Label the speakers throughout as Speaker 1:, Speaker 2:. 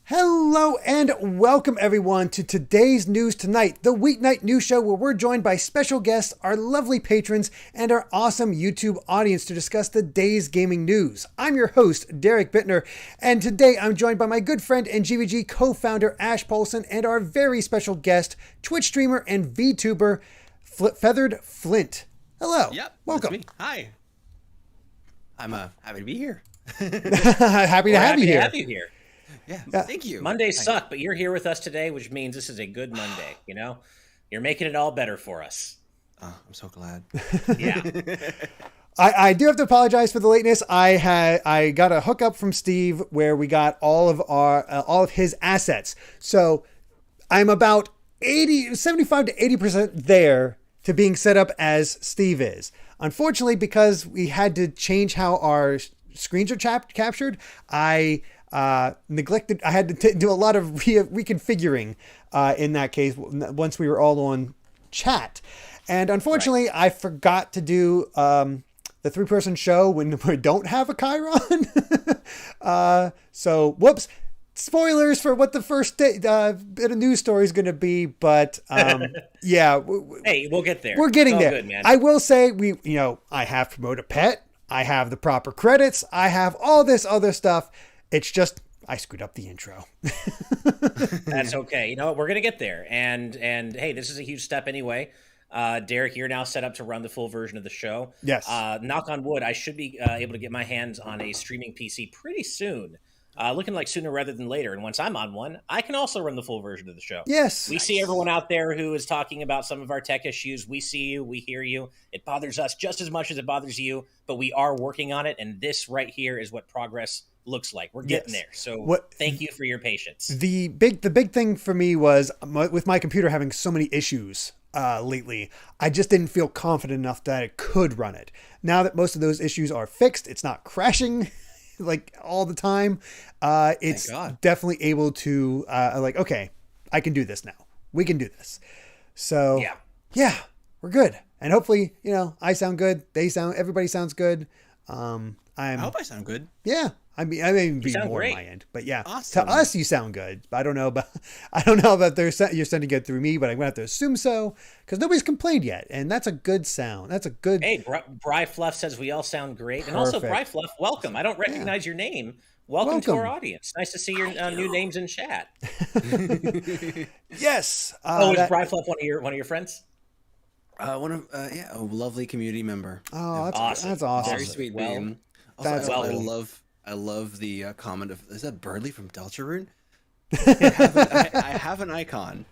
Speaker 1: Hello and welcome everyone to today's News Tonight, the weeknight news show where we're joined by special guests, our lovely patrons, and our awesome YouTube audience to discuss the day's gaming news. I'm your host, Derek Bittner, and today I'm joined by my good friend and GVG co-founder Ash Paulson and our very special guest, Twitch streamer and VTuber, Feathered Flint. Hello.
Speaker 2: Yep.
Speaker 1: Welcome.
Speaker 2: That's me. Hi. I'm happy to be here.
Speaker 1: Happy to have you here.
Speaker 2: Yeah, thank you.
Speaker 3: Mondays suck, but you're here with us today, which means this is a good Monday. You know, you're making it all better for us.
Speaker 2: Oh, I'm so glad.
Speaker 3: Yeah.
Speaker 1: I do have to apologize for the lateness. I got a hookup from Steve where we got all of his assets. So I'm about 75 to 80% there to being set up as Steve is. Unfortunately, because we had to change how our screens are captured, I neglected. I had to do a lot of reconfiguring in that case once we were all on chat. And unfortunately, I forgot to do the 3-person show when we don't have a Chiron. So whoops. Spoilers for what the first bit of news story is going to be, but yeah.
Speaker 3: Hey, we'll get there.
Speaker 1: We're getting there.
Speaker 3: Good, man.
Speaker 1: I will say I have Promote a Pet. I have the proper credits. I have all this other stuff. It's just I screwed up the intro.
Speaker 3: That's okay. You know what? We're going to get there. And hey, this is a huge step anyway. Derek, you're now set up to run the full version of the show.
Speaker 1: Yes.
Speaker 3: Knock on wood, I should be able to get my hands on a streaming PC pretty soon. Looking like sooner rather than later. And once I'm on one, I can also run the full version of the show.
Speaker 1: Yes.
Speaker 3: We see everyone out there who is talking about some of our tech issues. We see you. We hear you. It bothers us just as much as it bothers you, but we are working on it. And this right here is what progress looks like. We're getting there. So thank you for your patience.
Speaker 1: The big thing for me was with my computer having so many issues lately, I just didn't feel confident enough that it could run it. Now that most of those issues are fixed, it's not crashing like all the time. It's definitely able to okay, I can do this now. We can do this. So yeah, we're good. And hopefully, I sound good. Everybody sounds good. I
Speaker 2: hope I sound good.
Speaker 1: Yeah. I may be more
Speaker 3: great.
Speaker 1: on my end, but yeah,
Speaker 2: awesome.
Speaker 1: To us, you sound good. I don't know about you're sending it through me, but I'm gonna have to assume so because nobody's complained yet, and that's a good sound. That's a good.
Speaker 3: Hey, Bry Fluff says we all sound great, and also Bry Fluff, welcome. I don't recognize your name. Welcome to our audience. Nice to see your new names in chat.
Speaker 1: Yes.
Speaker 3: Is Bry Fluff one of your friends?
Speaker 2: A lovely community member.
Speaker 1: Oh, that's awesome. That's awesome.
Speaker 2: Very sweet being. Also, I love the comment of, is that Birdly from Deltarune? I have an icon.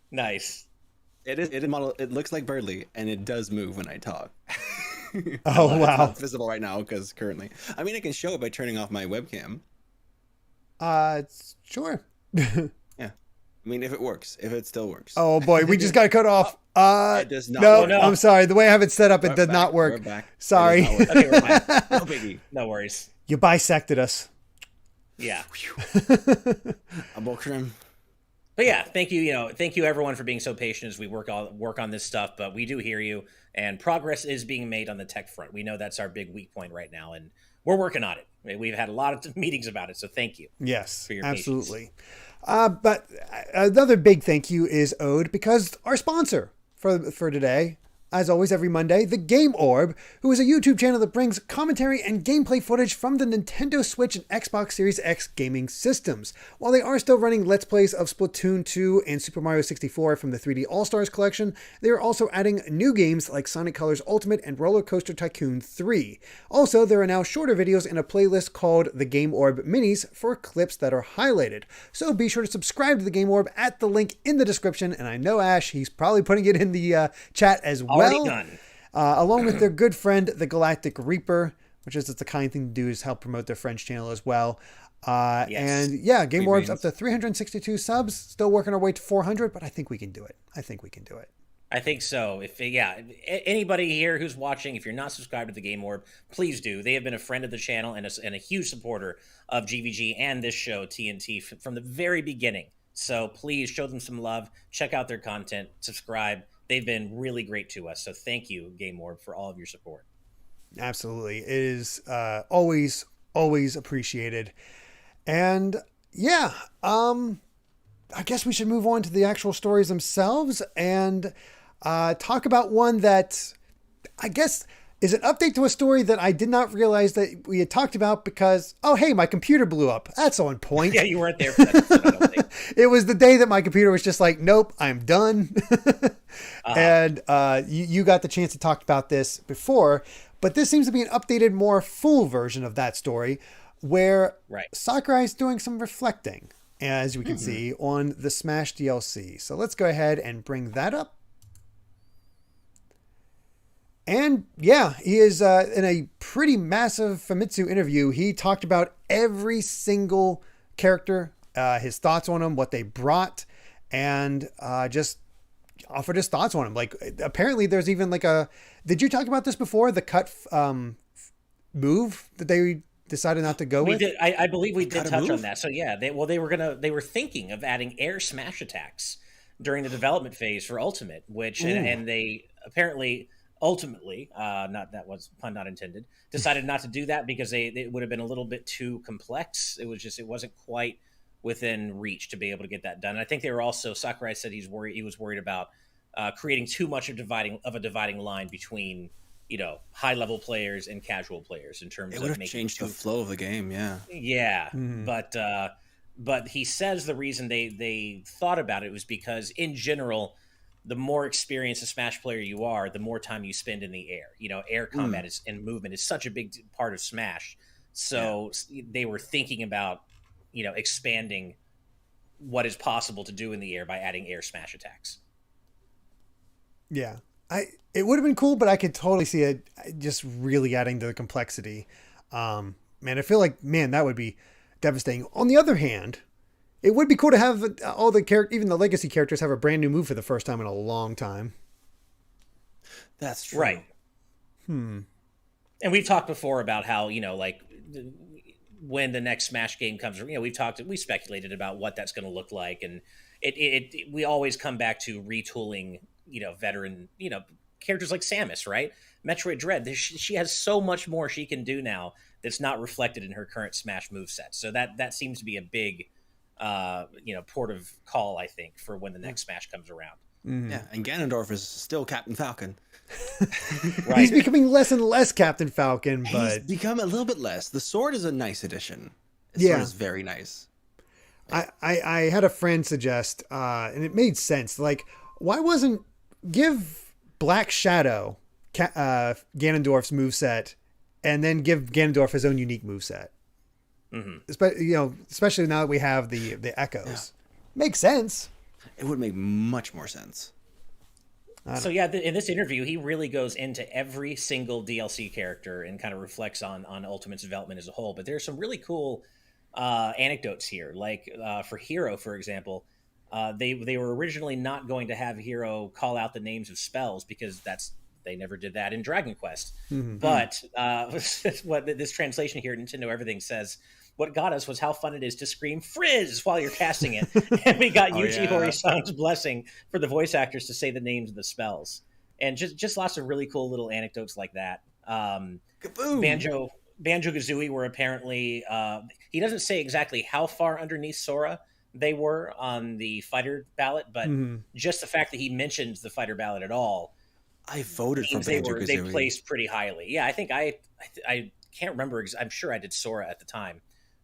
Speaker 3: Nice.
Speaker 2: It is model. It looks like Birdly, and it does move when I talk.
Speaker 1: Oh wow!
Speaker 2: It's not visible right now because currently, I mean, I can show it by turning off my webcam.
Speaker 1: Sure.
Speaker 2: Yeah, I mean, if it still works.
Speaker 1: Oh boy, we just got cut off.
Speaker 2: It does not.
Speaker 1: No,
Speaker 2: work.
Speaker 1: I'm sorry. The way I have it set up, it did not work.
Speaker 2: We're back.
Speaker 1: Sorry.
Speaker 3: Okay, we're back. No biggie. No worries.
Speaker 1: You bisected us.
Speaker 3: Yeah.
Speaker 2: But
Speaker 3: yeah, thank you. Thank you everyone for being so patient as we work on this stuff. But we do hear you, and progress is being made on the tech front. We know that's our big weak point right now, and we're working on it. We've had a lot of meetings about it, so thank you.
Speaker 1: Yes,
Speaker 3: for your
Speaker 1: absolutely. But another big thank you is owed because our sponsor for today, as always, every Monday, The Game Orb, who is a YouTube channel that brings commentary and gameplay footage from the Nintendo Switch and Xbox Series X gaming systems. While they are still running Let's Plays of Splatoon 2 and Super Mario 64 from the 3D All-Stars collection, they are also adding new games like Sonic Colors Ultimate and Roller Coaster Tycoon 3. Also, there are now shorter videos in a playlist called The Game Orb Minis for clips that are highlighted. So be sure to subscribe to The Game Orb at the link in the description, and I know Ash, he's probably putting it in the chat as well. Along with their good friend, the Galactic Reaper, which is the kind thing to do is help promote their French channel as well. Yes. And yeah, Game Orb's up to 362 subs, still working our way to 400, but I think we can do it. I think so. Anybody here who's watching, if you're not subscribed to the Game Orb, please do. They have been a friend of the channel and a huge supporter of GVG and this show, TNT, from the very beginning. So please show them some love, check out their content, subscribe. They've been really great to us. So thank you, Game Orb, for all of your support. Absolutely. It is always appreciated. And Yeah. I guess we should move on to the actual stories themselves and talk about one that I guess is an update to a story that I did not realize that we had talked about because, oh, hey, my computer blew up. That's on point.
Speaker 3: Yeah, you weren't there for that episode, I don't think.
Speaker 1: It was the day that my computer was just like, nope, I'm done. And you got the chance to talk about this before, but this seems to be an updated, more full version of that story where Sakurai is doing some reflecting, as we can see, on the Smash DLC. So let's go ahead and bring that up. And yeah, he is in a pretty massive Famitsu interview. He talked about every single character, his thoughts on them, what they brought, and just offered his thoughts on them. Like, apparently there's even like did you talk about this before? The cut move that they decided not to go with?
Speaker 3: I believe we did touch on that. So yeah, they were thinking of adding air smash attacks during the development phase for Ultimate, which and they apparently ultimately, that was pun not intended, decided not to do that because it would have been a little bit too complex. It wasn't quite within reach to be able to get that done. And I think they were also, Sakurai said he was worried about creating too much of a dividing line between, high-level players and casual players in terms of making... It would have
Speaker 2: changed the flow of the game, yeah.
Speaker 3: Yeah, but he says the reason they thought about it was because, in general, the more experienced a Smash player you are, the more time you spend in the air. Air combat and movement is such a big part of Smash. So they were thinking about, expanding what is possible to do in the air by adding air smash attacks.
Speaker 1: Yeah. It would have been cool, but I could totally see it just really adding to the complexity. I feel like, that would be devastating. On the other hand, it would be cool to have all the even the legacy characters have a brand new move for the first time in a long time.
Speaker 2: That's true.
Speaker 3: Right. And we've talked before about how, when the next Smash game comes, we speculated about what that's going to look like. And we always come back to retooling, veteran, characters like Samus, right? Metroid Dread, she has so much more she can do now that's not reflected in her current Smash moveset. So that seems to be a big, port of call, I think, for when the next Smash comes around.
Speaker 2: Mm-hmm. Yeah, and Ganondorf is still Captain Falcon.
Speaker 1: Right. He's becoming less and less Captain Falcon, but...
Speaker 2: He's become a little bit less. The sword is a nice addition. The sword is very nice.
Speaker 1: I had a friend suggest, and it made sense, like, why wasn't... Give Black Shadow Ganondorf's moveset, and then give Ganondorf his own unique moveset. Especially now that we have the echoes. Makes sense.
Speaker 2: It would make much more sense.
Speaker 3: So yeah, in this interview, he really goes into every single DLC character and kind of reflects on Ultimate's development as a whole. But there's some really cool anecdotes here. Like for Hero, for example, they were originally not going to have Hero call out the names of spells because they never did that in Dragon Quest. But what this translation here at Nintendo Everything says, what got us was how fun it is to scream "Frizz" while you're casting it. And we got Yuji Horii-san's blessing for the voice actors to say the names of the spells. And just lots of really cool little anecdotes like that. Banjo-Kazooie were apparently... he doesn't say exactly how far underneath Sora they were on the fighter ballot, but just the fact that he mentioned the fighter ballot at all...
Speaker 2: I voted for Banjo-Kazooie.
Speaker 3: They placed pretty highly. Yeah, I think I can't remember. I'm sure I did Sora at the time.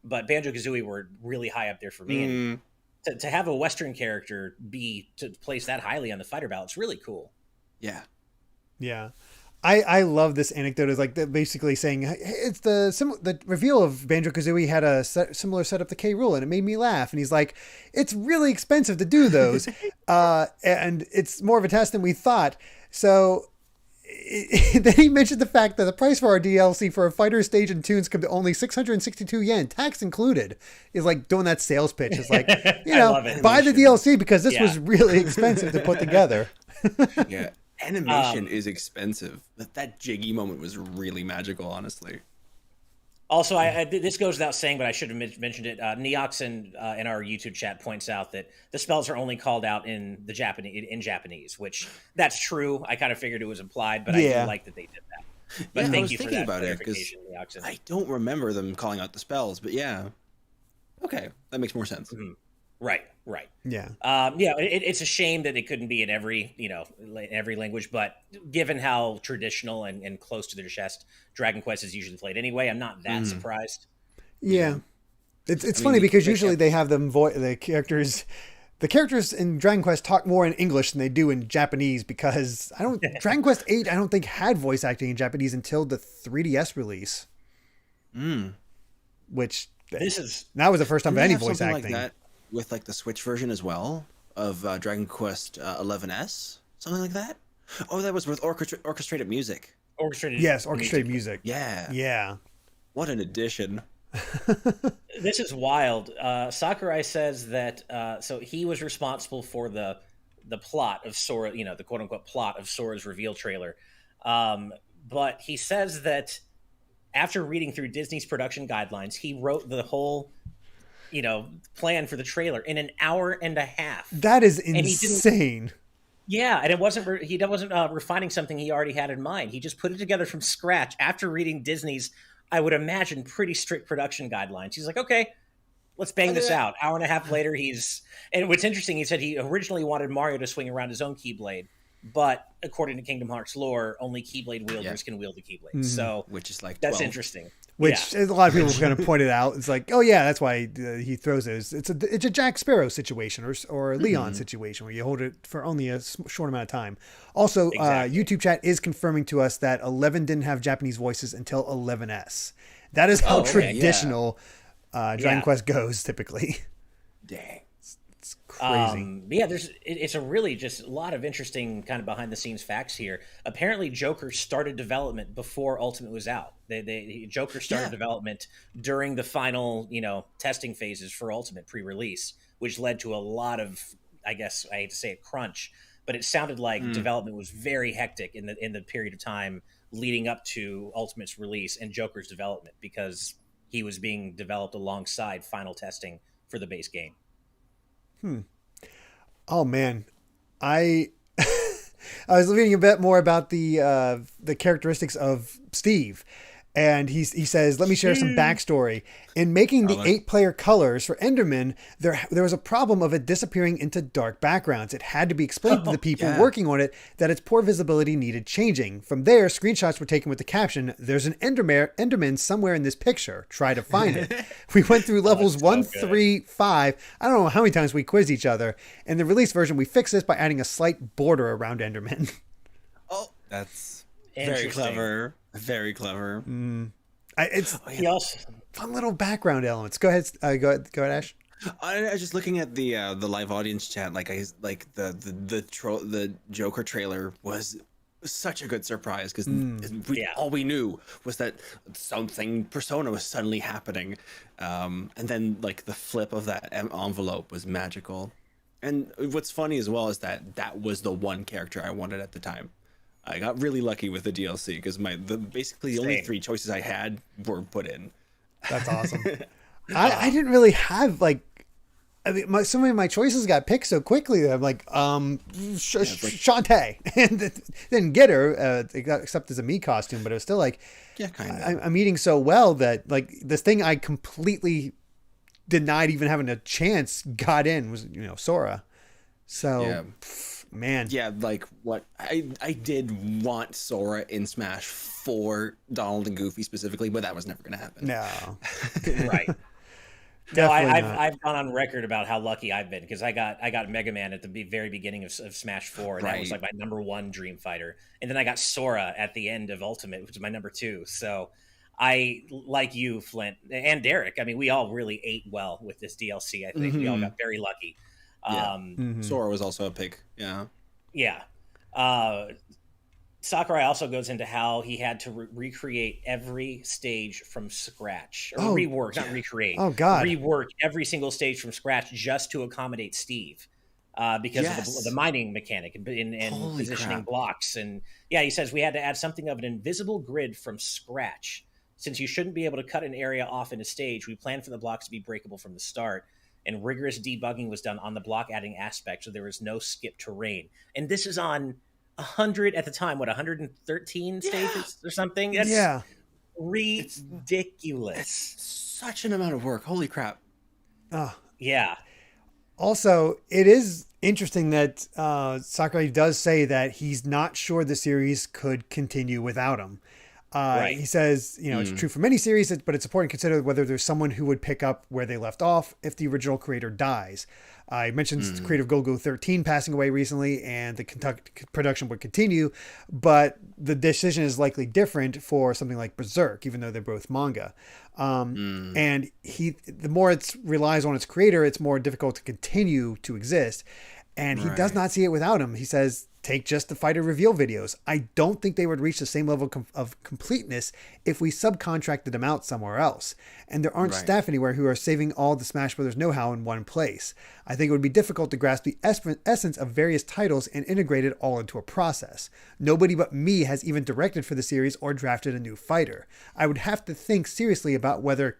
Speaker 3: But Banjo-Kazooie were really high up there for me. And to have a Western character to place that highly on the fighter ballot, it's really cool.
Speaker 2: Yeah.
Speaker 1: Yeah. I love this anecdote. It's like basically saying it's the reveal of Banjo-Kazooie had a similar setup to K. Rool, and it made me laugh. And he's like, it's really expensive to do those. And it's more of a test than we thought. So... then he mentioned the fact that the price for our DLC for a fighter stage and tunes come to only 662 yen, tax included. Is like doing that sales pitch. It's like, buy the DLC because this was really expensive to put together.
Speaker 2: Yeah, animation is expensive. That Jiggy moment was really magical, honestly.
Speaker 3: Also, this goes without saying, but I should have mentioned it. Neox in our YouTube chat points out that the spells are only called out in Japanese, which that's true. I kind of figured it was implied, but I do like that they did that. But thank you for that clarification, Neoxin.
Speaker 2: I don't remember them calling out the spells, but yeah. Okay, that makes more sense.
Speaker 3: Mm-hmm. Right.
Speaker 1: Yeah.
Speaker 3: It's a shame that it couldn't be in every language, but given how traditional and close to their chest Dragon Quest is usually played anyway, I'm not that surprised.
Speaker 1: Yeah. It's funny because usually they have them the characters in Dragon Quest talk more in English than they do in Japanese, because Dragon Quest 8 I don't think had voice acting in Japanese until the 3DS release. Which that was the first time of any voice acting.
Speaker 2: Like that with like the Switch version as well of Dragon Quest 11S, something like that. Oh, that was with orchestrated music.
Speaker 1: Orchestrated music.
Speaker 2: Yeah. What an addition.
Speaker 3: This is wild. Sakurai says that so he was responsible for the plot of Sora, the quote unquote plot of Sora's reveal trailer. But he says that after reading through Disney's production guidelines, he wrote the whole plan for the trailer in an hour and a half.
Speaker 1: That is insane.
Speaker 3: Yeah, and he wasn't refining something he already had in mind. He just put it together from scratch after reading Disney's, I would imagine, pretty strict production guidelines. He's like, okay, let's bang this out. Hour and a half later, and what's interesting, he said he originally wanted Mario to swing around his own Keyblade, but according to Kingdom Hearts lore, only Keyblade wielders can wield the Keyblade. Mm-hmm. So,
Speaker 2: which is like 12.
Speaker 3: That's interesting.
Speaker 1: Which a lot of people kind of pointed out. It's like, oh yeah, that's why he throws those. It's a Jack Sparrow situation or a Leon situation where you hold it for only a short amount of time. Also, YouTube chat is confirming to us that 11 didn't have Japanese voices until 11S. That is how traditional Dragon Quest goes typically.
Speaker 2: Dang.
Speaker 1: It's crazy.
Speaker 3: It's a really just a lot of interesting kind of behind the scenes facts here. Apparently, Joker started development before Ultimate was out. Joker started development during the final, testing phases for Ultimate pre-release, which led to a lot of, I guess I hate to say it, crunch, but it sounded like development was very hectic in the period of time leading up to Ultimate's release and Joker's development, because he was being developed alongside final testing for the base game.
Speaker 1: Oh man, I was reading a bit more about the characteristics of Steve, and he says, let me share some backstory. In making the 8-player colors for Enderman, there was a problem of it disappearing into dark backgrounds. It had to be explained to the people working on it that its poor visibility needed changing. From there, screenshots were taken with the caption, "There's an Enderman somewhere in this picture. Try to find it." We went through levels 1, 3, 5. I don't know how many times we quizzed each other. In the release version, we fixed this by adding a slight border around Enderman.
Speaker 2: Oh, that's very clever. Very clever.
Speaker 1: It's fun little background elements. Go ahead, Ash.
Speaker 2: I was just looking at the live audience chat. The Joker trailer was such a good surprise, because all we knew was that something Persona was suddenly happening, and then like the flip of that envelope was magical. And what's funny as well is that was the one character I wanted at the time. I got really lucky with the DLC because basically the only 3 choices I had were put in.
Speaker 1: That's awesome. I didn't really have some of my choices got picked so quickly that I'm like, Shantae, and didn't get her except as a Mii costume, but it was still like, kind of. I'm eating so well that like this thing I completely denied even having a chance got in was Sora. So. Man,
Speaker 2: like what I did want Sora in Smash for Donald and Goofy specifically, but that was never going to happen.
Speaker 1: No,
Speaker 3: right? No, I've gone on record about how lucky I've been, because I got Mega Man at the very beginning of Smash 4, and that was like my number 1 dream fighter, and then I got Sora at the end of Ultimate, which is my number 2. So I, like you, Flint and Derek, I mean, we all really ate well with this DLC. I think we all got very lucky.
Speaker 2: Sora was also a pick.
Speaker 3: Sakurai also goes into how he had to recreate every stage from scratch, or rework, not recreate.
Speaker 1: Oh God,
Speaker 3: rework every single stage from scratch just to accommodate Steve, because of the mining mechanic and positioning blocks. And he says we had to add something of an invisible grid from scratch. Since you shouldn't be able to cut an area off in a stage, we planned for the blocks to be breakable from the start. And rigorous debugging was done on the block adding aspect, so there was no skip terrain. And this is on 100 at the time, 113 stages or something? That's ridiculous.
Speaker 2: It's such an amount of work. Holy crap.
Speaker 3: Yeah.
Speaker 1: Also, it is interesting that Sakurai does say that he's not sure the series could continue without him.
Speaker 3: Right.
Speaker 1: He says, it's true for many series, but it's important to consider whether there's someone who would pick up where they left off if the original creator dies. He mentions the creator of Golgo 13 passing away recently, and the production would continue, but the decision is likely different for something like Berserk, even though they're both manga. And the more it relies on its creator, it's more difficult to continue to exist. And he does not see it without him. He says, take just the fighter reveal videos. I don't think they would reach the same level of completeness if we subcontracted them out somewhere else. And there aren't staff anywhere who are saving all the Smash Brothers know-how in one place. I think it would be difficult to grasp the essence of various titles and integrate it all into a process. Nobody but me has even directed for the series or drafted a new fighter. I would have to think seriously about whether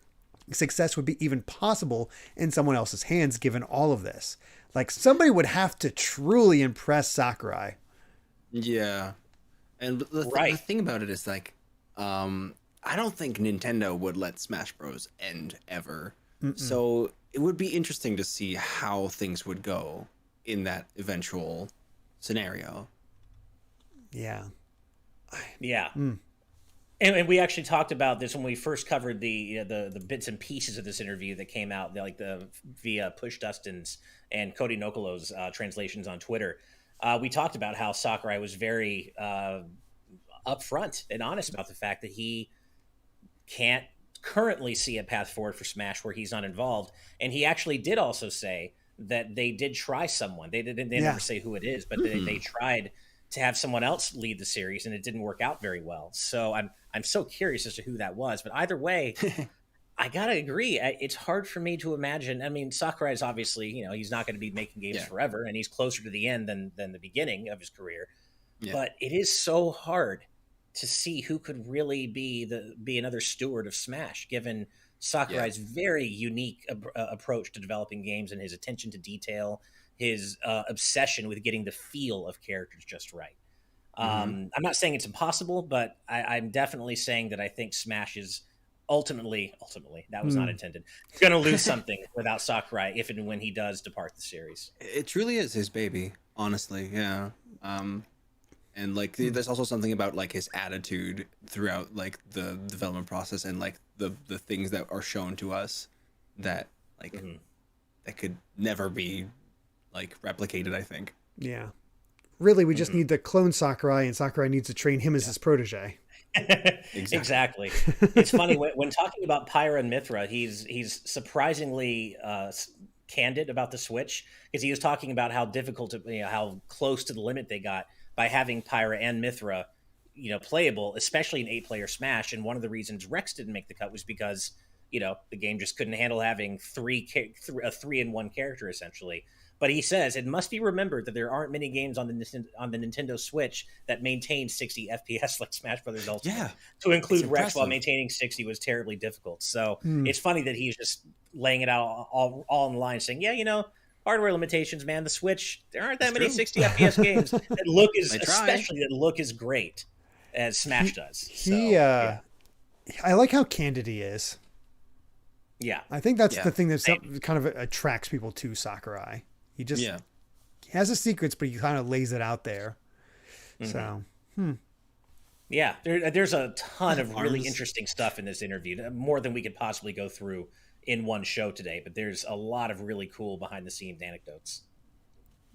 Speaker 1: success would be even possible in someone else's hands given all of this. Like, somebody would have to truly impress Sakurai.
Speaker 2: Yeah. And the thing about it is, like, I don't think Nintendo would let Smash Bros. End ever. So it would be interesting to see how things would go in that eventual scenario.
Speaker 1: Yeah.
Speaker 3: Yeah. And we actually talked about this when we first covered the bits and pieces of this interview that came out, via Push Dustin's and Cody Nokolo's translations on Twitter. We talked about how Sakurai was very upfront and honest about the fact that he can't currently see a path forward for Smash where he's not involved. And he actually did also say that they did try someone. They never say who it is, but they tried to have someone else lead the series, and it didn't work out very well. So I'm so curious as to who that was. But either way, I gotta agree. It's hard for me to imagine. I mean, Sakurai is obviously, he's not going to be making games forever, and he's closer to the end than the beginning of his career. Yeah. But it is so hard to see who could really be another steward of Smash, given Sakurai's very unique approach to developing games and his attention to detail, his obsession with getting the feel of characters just right. I'm not saying it's impossible, but I'm definitely saying that I think Smash is ultimately, that was not intended, going to lose something without Sakurai if and when he does depart the series.
Speaker 2: It truly is his baby, honestly. Yeah. And like, there's also something about like his attitude throughout like the development process and like the things that are shown to us that like that could never be like replicated, I think.
Speaker 1: Yeah. Really, we just need to clone Sakurai, and Sakurai needs to train him as his protege.
Speaker 3: Exactly. It's funny when talking about Pyra and Mithra, he's surprisingly candid about the Switch, because he was talking about how difficult, how close to the limit they got by having Pyra and Mithra, playable, especially in 8-player Smash. And one of the reasons Rex didn't make the cut was because the game just couldn't handle having a 3-in-1 character essentially. But he says it must be remembered that there aren't many games on the Nintendo Switch that maintain 60 FPS like Smash Brothers Ultimate. Yeah, to include Rex while maintaining 60 was terribly difficult. So it's funny that he's just laying it out all on the line, saying, hardware limitations, man. The Switch, there aren't that many 60 FPS games that look as great as Smash does.
Speaker 1: I like how candid he is.
Speaker 3: Yeah,
Speaker 1: I think that's the thing that kind of attracts people to Sakurai. He just he has his secrets, but he kind of lays it out there. So,
Speaker 3: yeah, there's a ton of really interesting stuff in this interview, more than we could possibly go through in one show today. But there's a lot of really cool behind the scenes anecdotes.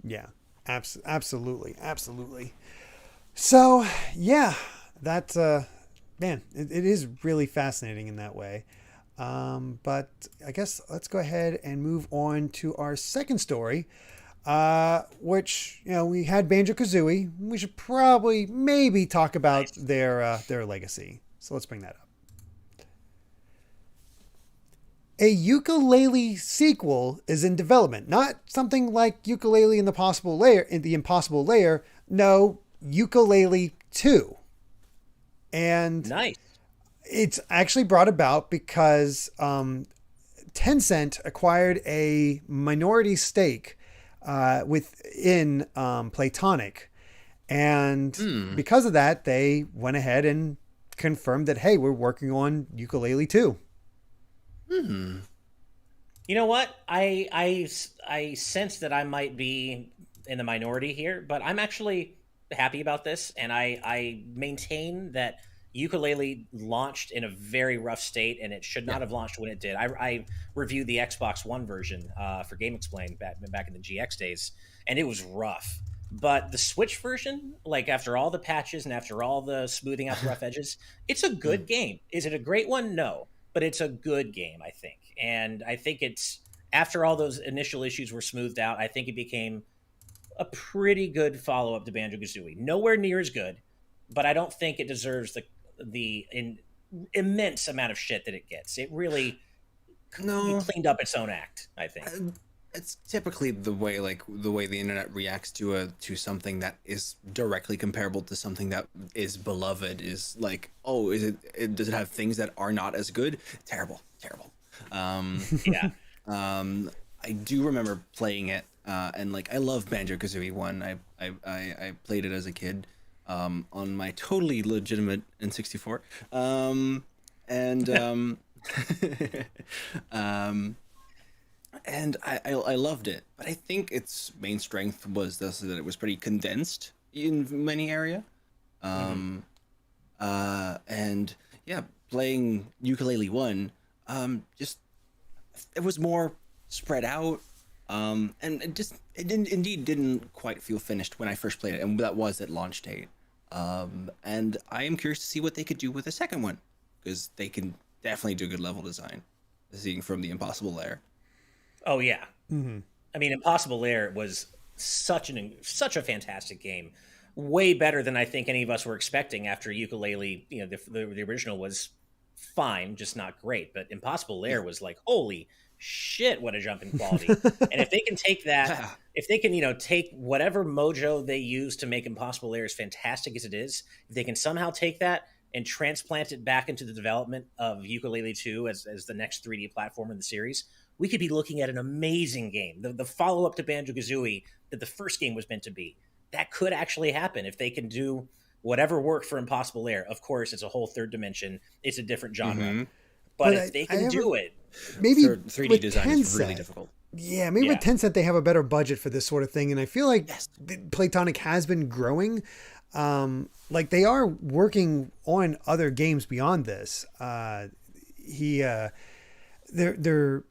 Speaker 1: Yeah, absolutely. So, yeah, that's man, it is really fascinating in that way. But I guess let's go ahead and move on to our second story, which, we had Banjo-Kazooie. We should probably maybe talk about their legacy. So let's bring that up. A Yooka-Laylee sequel is in development. Not something like Yooka-Laylee in the Impossible Lair. No, Yooka-Laylee 2. And
Speaker 3: nice.
Speaker 1: It's actually brought about because Tencent acquired a minority stake within Playtonic. And because of that, they went ahead and confirmed that, hey, we're working on Yooka-Laylee 2.
Speaker 3: You know what? I sense that I might be in the minority here, but I'm actually happy about this, and I maintain that Yooka-Laylee launched in a very rough state, and it should not have launched when it did. I reviewed the Xbox One version for Game Explain back in the GX days, and it was rough. But the Switch version, like after all the patches and after all the smoothing out the rough edges, it's a good game. Is it a great one? No, but it's a good game, I think. And I think it's, after all those initial issues were smoothed out, I think it became a pretty good follow-up to Banjo-Kazooie. Nowhere near as good, but I don't think it deserves the immense amount of shit that it gets. It really cleaned up its own act, I think.
Speaker 2: It's typically the way the internet reacts to something that is directly comparable to something that is beloved is like, oh, does it have things that are not as good? Terrible.
Speaker 3: Yeah.
Speaker 2: I do remember playing it, and like I love Banjo-Kazooie 1. I played it as a kid on my totally legitimate N64. And I loved it, but I think its main strength was that it was pretty condensed in many area. And yeah, playing Yooka-Laylee 1, just it was more spread out, and it didn't quite feel finished when I first played it, and that was at launch date. And I am curious to see what they could do with the second one, because they can definitely do good level design, seeing from the Impossible Lair.
Speaker 3: Oh yeah. Mm-hmm. I mean, Impossible Lair was such a fantastic game, way better than I think any of us were expecting after Yooka-Laylee. You know, the original was fine, just not great, but Impossible Lair was like, holy shit, what a jump in quality. And if they can take that, if they can, take whatever mojo they use to make Impossible Lair as fantastic as it is, if they can somehow take that and transplant it back into the development of Yooka-Laylee 2 as the next 3D platform in the series, we could be looking at an amazing game. The follow-up to Banjo-Kazooie that the first game was meant to be. That could actually happen if they can do whatever worked for Impossible Lair. Of course, it's a whole third dimension. It's a different genre. Mm-hmm. But if they can do it...
Speaker 1: Maybe
Speaker 2: 3D design is really difficult.
Speaker 1: Yeah, maybe with Tencent they have a better budget for this sort of thing. And I feel like Playtonic has been growing. Like they are working on other games beyond this. They're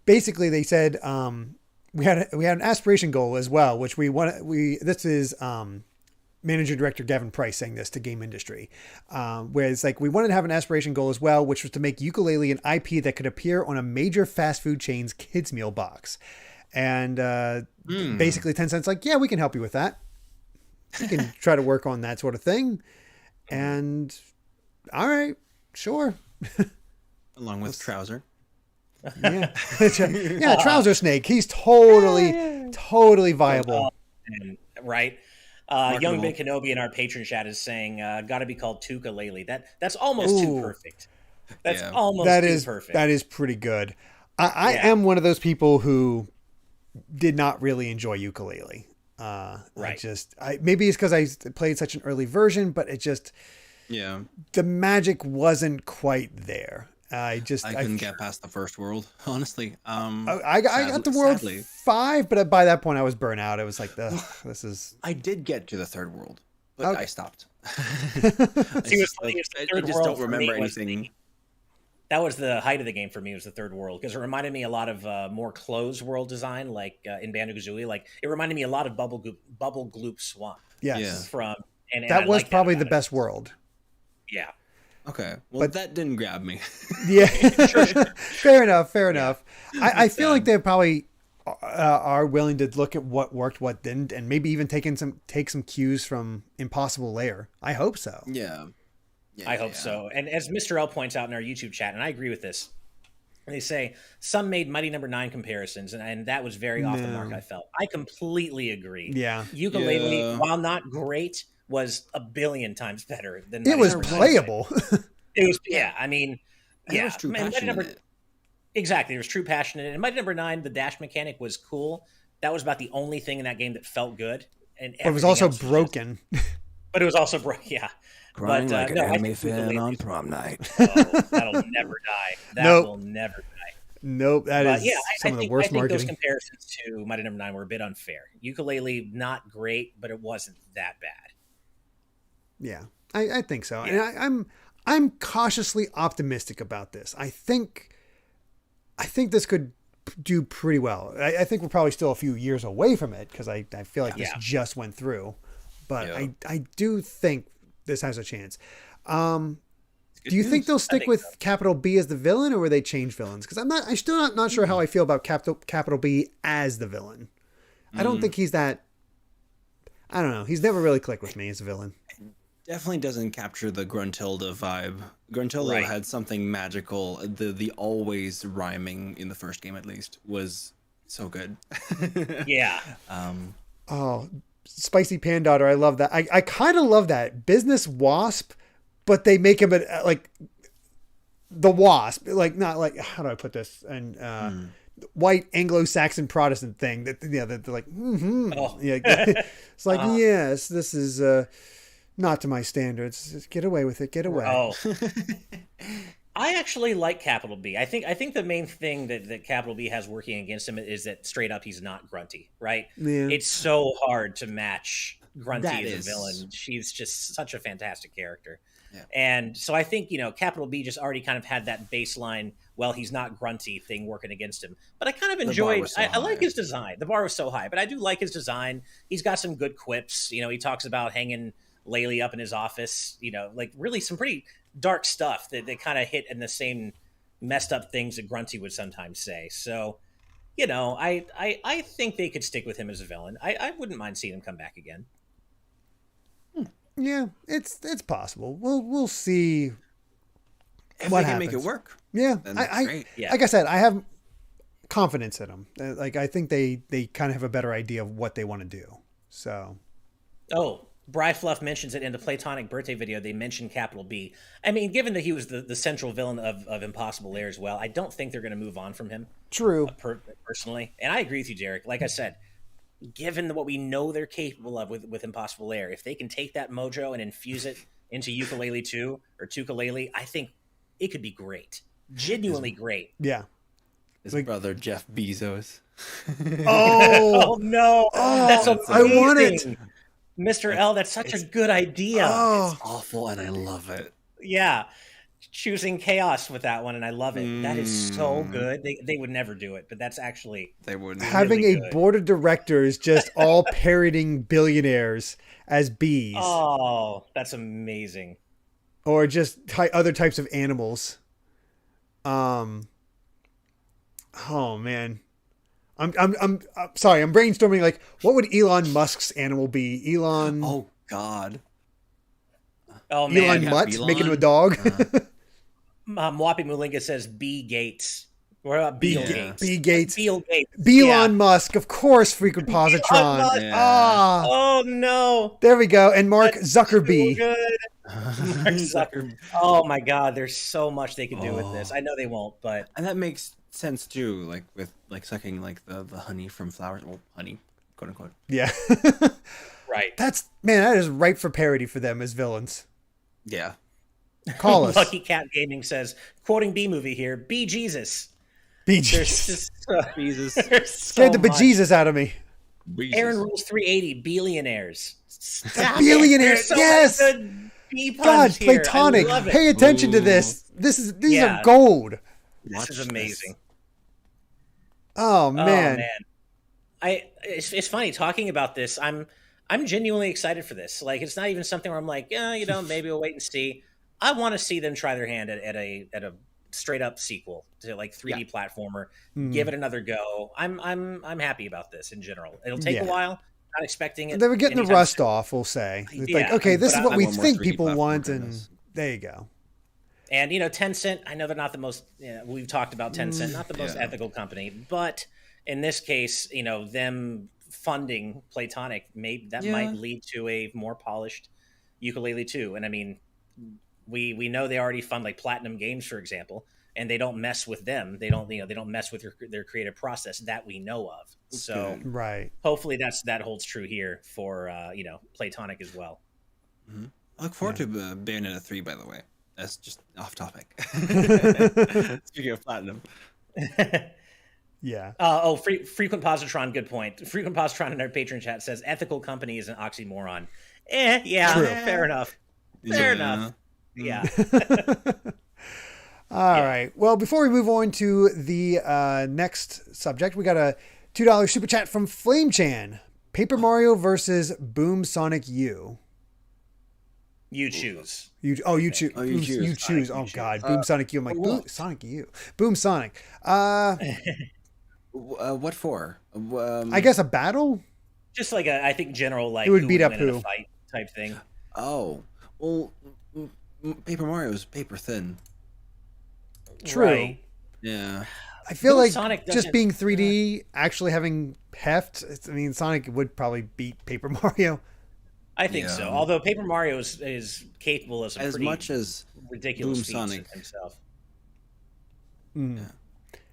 Speaker 1: basically, they said we had an aspiration goal as well, which this is manager director Gavin Price saying this to Game Industry, where it's like, we wanted to have an aspiration goal as well, which was to make Yooka-Laylee an IP that could appear on a major fast food chain's kids meal box. And basically Tencent's like, yeah, we can help you with that. We can try to work on that sort of thing. And all right, sure.
Speaker 2: Along with Trouser.
Speaker 1: Yeah. Trouser Snake. He's totally viable.
Speaker 3: Right. Young Ben Kenobi in our patron chat is saying, got to be called Tuka-Laylee. That's almost too perfect. That's almost too perfect. That is pretty good.
Speaker 1: I am one of those people who did not really enjoy Yooka-Laylee. Right. Maybe it's because I played such an early version, but it just, the magic wasn't quite there. I
Speaker 2: couldn't get past the first world, honestly.
Speaker 1: I got to world 5, but by that point I was burnt out. I was like, this is...
Speaker 2: I did get to the third world, but I stopped.
Speaker 3: I just
Speaker 2: don't remember anything.
Speaker 3: That was the height of the game for me, was the third world, because it reminded me a lot of more closed world design, like in Banjo-Kazooie. Like, it reminded me a lot of Bubble Gloop Swamp.
Speaker 1: Yes.
Speaker 3: Yeah.
Speaker 1: That was probably the best world.
Speaker 3: Yeah.
Speaker 2: Okay, well, that didn't grab me.
Speaker 1: Yeah, sure. Fair enough. I feel like they probably are willing to look at what worked, what didn't, and maybe even take some cues from Impossible Lair. I hope so.
Speaker 2: Yeah,
Speaker 3: I hope so. And as Mr. L points out in our YouTube chat, and I agree with this, they say some made Mighty Number 9 comparisons, and that was very off the mark, I felt. I completely agree.
Speaker 1: Yeah.
Speaker 3: Yooka-Laylee, while not great, was a billion times better than
Speaker 1: it was playable.
Speaker 3: It was, I mean,
Speaker 2: there was true passion in it.
Speaker 3: Exactly, there was true passion in it. And Mighty Number 9, the dash mechanic was cool. That was about the only thing in that game that felt good. And
Speaker 1: it was also broken.
Speaker 3: But it was also broken, yeah.
Speaker 2: Crying like an anime fan on prom night.
Speaker 3: Oh, that'll never die. That will never die.
Speaker 1: Nope, that
Speaker 3: But
Speaker 1: is
Speaker 3: yeah,
Speaker 1: some of the worst
Speaker 3: I think those
Speaker 1: marketing.
Speaker 3: comparisons to Mighty Number 9 were a bit unfair. Yooka-Laylee, not great, but it wasn't that bad.
Speaker 1: Yeah, I think so.
Speaker 3: Yeah.
Speaker 1: And I'm cautiously optimistic about this. I think this could do pretty well. I think we're probably still a few years away from it because I feel like this just went through. But
Speaker 2: Yeah.
Speaker 1: I do think this has a chance.
Speaker 2: Good
Speaker 1: Do you think
Speaker 2: news.
Speaker 1: they'll stick
Speaker 3: think
Speaker 1: with
Speaker 3: so.
Speaker 1: Capital B as the villain, or will they change villains? Because I'm still not sure how I feel about Capital B as the villain. I don't think he's that. I don't know. He's never really clicked with me as a villain.
Speaker 2: Definitely doesn't capture the Gruntilda vibe. Gruntilda
Speaker 3: Right.
Speaker 2: had something magical. The always rhyming in the first game, at least, was so good.
Speaker 3: Yeah.
Speaker 1: Oh, Spicy Pan Daughter. I love that. I kind of love that. Business Wasp, but they make him like the Wasp. Like, not like, how do I put this? And white Anglo-Saxon Protestant thing that, they're like,
Speaker 3: Oh.
Speaker 1: yeah. It's like, yes, this is not to my standards. Just get away with it. Get away.
Speaker 3: Oh. I actually like Capital B. I think the main thing that Capital B has working against him is that straight up he's not Grunty, right?
Speaker 1: Yeah.
Speaker 3: It's so hard to match Grunty
Speaker 2: That
Speaker 3: as
Speaker 2: is.
Speaker 3: a villain. She's just such a fantastic character.
Speaker 2: Yeah.
Speaker 3: And so I think, Capital B just already kind of had that baseline, well, he's not Grunty thing working against him. But I kind of
Speaker 2: bar
Speaker 3: enjoyed,
Speaker 2: was so
Speaker 3: I like
Speaker 2: high.
Speaker 3: his design. The bar was so high, but I do like his design. He's got some good quips. He talks about hanging Laylee up in his office, like really some pretty dark stuff that kind of hit in the same messed up things that Grunty would sometimes say. So, I think they could stick with him as a villain. I wouldn't mind seeing him come back again.
Speaker 1: Yeah, it's possible. We'll see.
Speaker 2: If
Speaker 1: What
Speaker 2: they can make it
Speaker 1: happens?
Speaker 2: work,
Speaker 1: Yeah,
Speaker 2: then that's great.
Speaker 3: Yeah.
Speaker 1: like I said, I have confidence in them. Like, I think they kind of have a better idea of what they want to do. So,
Speaker 3: Oh, Bry Fluff mentions it in the Platonic birthday video. They mentioned Capital B. I mean, given that he was the central villain of Impossible Lair as well, I don't think they're going to move on from him
Speaker 1: true.
Speaker 3: personally. And I agree with you, Derek. Like I said, given what we know they're capable of with Impossible Lair, if they can take that mojo and infuse it into Yooka-Laylee 2 or Yooka-Laylee, I think it could be great. Genuinely great.
Speaker 1: Yeah.
Speaker 2: His
Speaker 1: Like-
Speaker 2: brother Jeff Bezos.
Speaker 1: Oh,
Speaker 3: Oh, no. That's amazing.
Speaker 1: I want it.
Speaker 3: Mr. L, that's such a good idea.
Speaker 1: Oh,
Speaker 2: Awful, and I love it.
Speaker 3: Yeah. Choosing chaos with that one, and I love it. That is so good. They would never do it, but that's actually
Speaker 2: They wouldn't.
Speaker 1: having
Speaker 3: really
Speaker 1: a
Speaker 3: good.
Speaker 1: board of directors just all parroting billionaires as bees,
Speaker 3: that's amazing.
Speaker 1: or just other types of animals. Oh man, I'm sorry. I'm brainstorming. Like, what would Elon Musk's animal be? Elon.
Speaker 2: Oh God.
Speaker 3: Oh man,
Speaker 1: Elon
Speaker 2: yeah,
Speaker 1: Mutt
Speaker 2: Elon.
Speaker 1: making him a dog.
Speaker 3: Mwapi Mulinga says B Gates. What about Beal
Speaker 2: Yeah.
Speaker 3: Gates?
Speaker 1: B Gates.
Speaker 3: Beal Gates.
Speaker 1: Elon
Speaker 3: Yeah.
Speaker 1: Musk, of course. Frequent positron.
Speaker 3: Musk.
Speaker 2: Yeah.
Speaker 1: Ah,
Speaker 3: Oh no.
Speaker 1: there we go. And Mark
Speaker 3: That's so
Speaker 1: Zuckerby.
Speaker 3: good. Mark Zuckerberg. Oh my God, there's so much they could do with this. I know they won't, but
Speaker 2: And that makes sense too, like with like sucking like the honey from flowers. Well, honey, quote unquote.
Speaker 1: Yeah.
Speaker 3: right.
Speaker 1: That is ripe for parody for them as villains.
Speaker 2: Yeah.
Speaker 1: Call us.
Speaker 3: Lucky Cat Gaming says, quoting B movie here, B Jesus.
Speaker 1: Be
Speaker 3: There's
Speaker 1: Jesus.
Speaker 3: just
Speaker 2: Jesus.
Speaker 3: there's
Speaker 1: Scared
Speaker 3: so
Speaker 1: the
Speaker 3: much.
Speaker 1: bejesus out of me.
Speaker 3: Aaron Rules 380, billionaires. Stop
Speaker 1: Billionaires,
Speaker 3: it. There's so
Speaker 1: yes!
Speaker 3: many good B puns
Speaker 1: God,
Speaker 3: here.
Speaker 1: Platonic.
Speaker 3: I love it.
Speaker 1: Pay attention to
Speaker 2: Ooh.
Speaker 1: this. These
Speaker 3: Yeah.
Speaker 1: are gold.
Speaker 3: This is amazing.
Speaker 1: Oh
Speaker 3: Oh
Speaker 1: man.
Speaker 3: man, it's funny talking about this. I'm genuinely excited for this. Like, it's not even something where I'm like, yeah, maybe we'll wait and see. I want to see them try their hand at a straight up sequel to like 3D platformer.
Speaker 1: Hmm.
Speaker 3: Give it another go. I'm happy about this in general. It'll take
Speaker 1: Yeah.
Speaker 3: a while. Not expecting it.
Speaker 1: They were getting the
Speaker 3: anytime
Speaker 1: rust
Speaker 3: soon.
Speaker 1: off, we'll say. It's
Speaker 3: Yeah,
Speaker 1: like, okay, this
Speaker 3: but
Speaker 1: is what
Speaker 2: I
Speaker 1: we
Speaker 2: want more
Speaker 1: think
Speaker 2: 3D
Speaker 1: people want,
Speaker 2: platform
Speaker 1: and
Speaker 2: goodness.
Speaker 1: there you go.
Speaker 3: And Tencent, I know they're not the most. We've talked about Tencent, not the most
Speaker 2: Yeah.
Speaker 3: ethical company, but in this case, them funding Platonic might lead to a more polished Yooka-Laylee 2. And I mean, we know they already fund like Platinum Games, for example, and they don't mess with them. They don't mess with their creative process that we know of. So
Speaker 1: Right.
Speaker 3: hopefully that holds true here for Platonic as well.
Speaker 2: I look forward to Bayonetta 3, by the way. That's just off topic. Speaking of platinum.
Speaker 1: Yeah.
Speaker 3: Frequent Positron, good point. Frequent Positron in our patron chat says ethical company is an oxymoron. Yeah,
Speaker 1: True.
Speaker 3: Fair enough. Fair enough. Yeah.
Speaker 1: All right. Well, before we move on to the next subject, we got a $2 super chat from Flame Chan. Paper Mario versus Boom Sonic U.
Speaker 3: You choose.
Speaker 1: You choose. You choose. Oh God, Boom Sonic U. I'm like Boom Sonic U. Boom Sonic.
Speaker 2: What for?
Speaker 1: I guess a battle.
Speaker 3: Just like I think general like
Speaker 1: it would
Speaker 3: who
Speaker 1: beat up
Speaker 3: win in
Speaker 1: who
Speaker 3: a fight type thing.
Speaker 2: Oh well, Paper Mario is paper thin.
Speaker 1: True.
Speaker 3: Right.
Speaker 2: Yeah.
Speaker 1: I feel
Speaker 3: Boom
Speaker 1: like
Speaker 3: Sonic
Speaker 1: just being 3D, actually having heft. I mean, Sonic would probably beat Paper Mario.
Speaker 3: I think so. Although Paper Mario is capable of some
Speaker 2: as
Speaker 3: pretty
Speaker 2: much as
Speaker 3: ridiculous
Speaker 2: Boom
Speaker 3: feats
Speaker 2: Sonic
Speaker 3: himself.
Speaker 1: Mm.
Speaker 2: Yeah.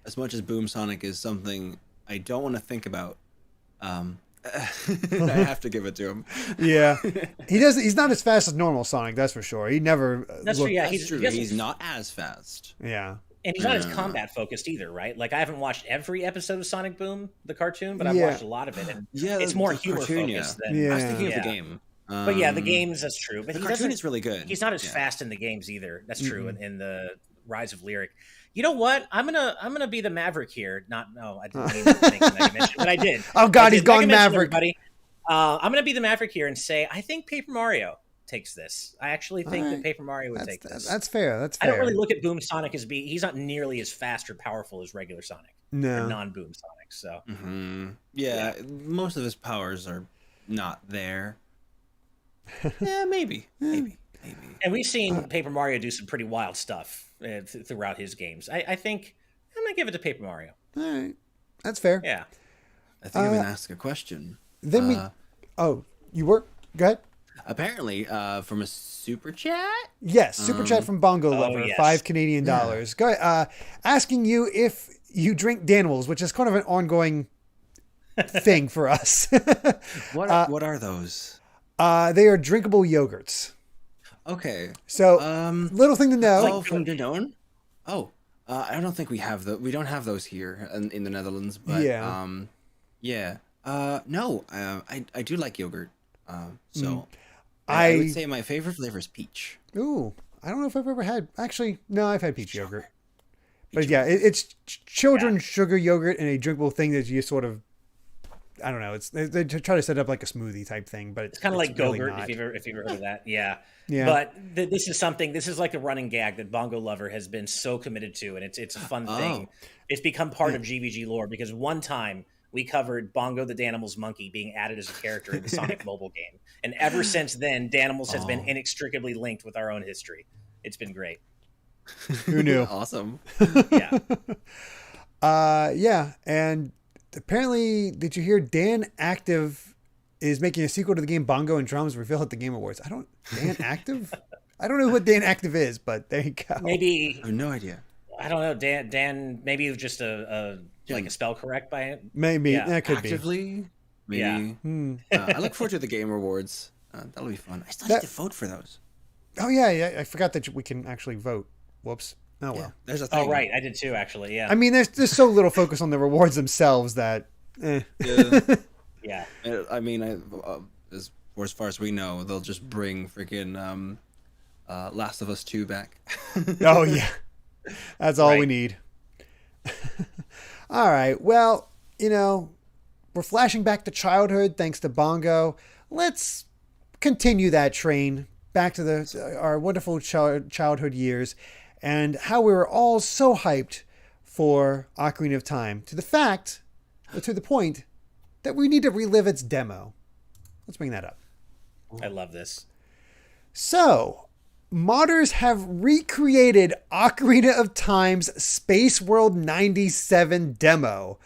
Speaker 2: As much as Boom Sonic is something I don't want to think about, I have to give it to him.
Speaker 1: Yeah, he does. He's not as fast as normal Sonic, that's for sure. He never.
Speaker 3: That's true. Yeah,
Speaker 2: That's true. He's not as fast.
Speaker 1: Yeah,
Speaker 3: and he's not as combat focused either, right? Like I haven't watched every episode of Sonic Boom, the cartoon, but I've watched a lot of it, and it's more humor focused than.
Speaker 2: I was thinking of the game.
Speaker 3: But yeah, the games, that's true. But
Speaker 2: the cartoon is really good.
Speaker 3: He's not as fast in the games either. That's true. In the Rise of Lyric, you know what? I'm gonna be the Maverick here. I didn't mean to think Mega Mention, but I did.
Speaker 1: Oh God, he's gone Maverick.
Speaker 3: Everybody. I'm gonna be the Maverick here and say I think Paper Mario takes this. I actually think that Paper Mario would take this.
Speaker 1: That's fair. That's
Speaker 3: I
Speaker 1: fair.
Speaker 3: don't really look at Boom Sonic as he's not nearly as fast or powerful as regular Sonic.
Speaker 1: No,
Speaker 3: non-Boom Sonic. So
Speaker 2: yeah, most of his powers are not there. Yeah, maybe. And
Speaker 3: we've seen Paper Mario do some pretty wild stuff throughout his games. I think I'm gonna give it to Paper Mario.
Speaker 1: All right, that's fair.
Speaker 3: Yeah.
Speaker 2: I think I'm gonna ask a question.
Speaker 1: Then you were? Go ahead.
Speaker 2: Apparently, from a super chat.
Speaker 1: Yes, super chat from Bongo Lover,
Speaker 3: yes.
Speaker 1: $5 Canadian. Go ahead, asking you if you drink Danimals, which is kind of an ongoing thing for us.
Speaker 2: What are those?
Speaker 1: They are drinkable yogurts.
Speaker 2: Okay.
Speaker 1: So, little thing to know.
Speaker 2: Like from Danone? Oh, I don't think we have we don't have those here in the Netherlands. But yeah. No. I do like yogurt. So I would say my favorite flavor is peach.
Speaker 1: Ooh, I don't know if I've ever had. Actually, no, I've had peach yogurt. But yeah, it's children's sugar yogurt and a drinkable thing that you sort of. I don't know. They try to set up like a smoothie type thing, but
Speaker 3: it's kind of like
Speaker 1: really
Speaker 3: Go-Gurt if you've ever heard of that. Yeah. But this is like a running gag that Bongo Lover has been so committed to, and it's a fun thing. It's become part of GVG lore because one time we covered Bongo the Danimals monkey being added as a character in the Sonic mobile game, and ever since then, Danimals has been inextricably linked with our own history. It's been great.
Speaker 1: Who knew?
Speaker 2: Awesome.
Speaker 1: Yeah, and. Apparently, did you hear Dan Active is making a sequel to the game Bongo and Drums revealed at the Game Awards? Dan Active? I don't know what Dan Active is, but there you go.
Speaker 3: Maybe
Speaker 2: I have no idea.
Speaker 3: I don't know. Dan maybe it was just a spell correct by it.
Speaker 1: Maybe that could
Speaker 2: Actively,
Speaker 1: be.
Speaker 2: Maybe. I look forward to the Game Awards. That'll be fun. I still need to vote for those.
Speaker 1: Oh yeah. I forgot that we can actually vote. Whoops. Oh well.
Speaker 2: There's a thing.
Speaker 3: Oh right, I did too actually. Yeah.
Speaker 1: I mean, there's so little focus on the rewards themselves that.
Speaker 3: Yeah.
Speaker 2: I mean, as far as we know, they'll just bring freaking Last of Us 2 back.
Speaker 1: Oh yeah, that's all we need. All right. Well, we're flashing back to childhood thanks to Bongo. Let's continue that train back to our wonderful childhood years. And how we were all so hyped for Ocarina of Time to the point that we need to relive its demo. Let's bring that up.
Speaker 3: I love this.
Speaker 1: So, modders have recreated Ocarina of Time's SpaceWorld 97 demo.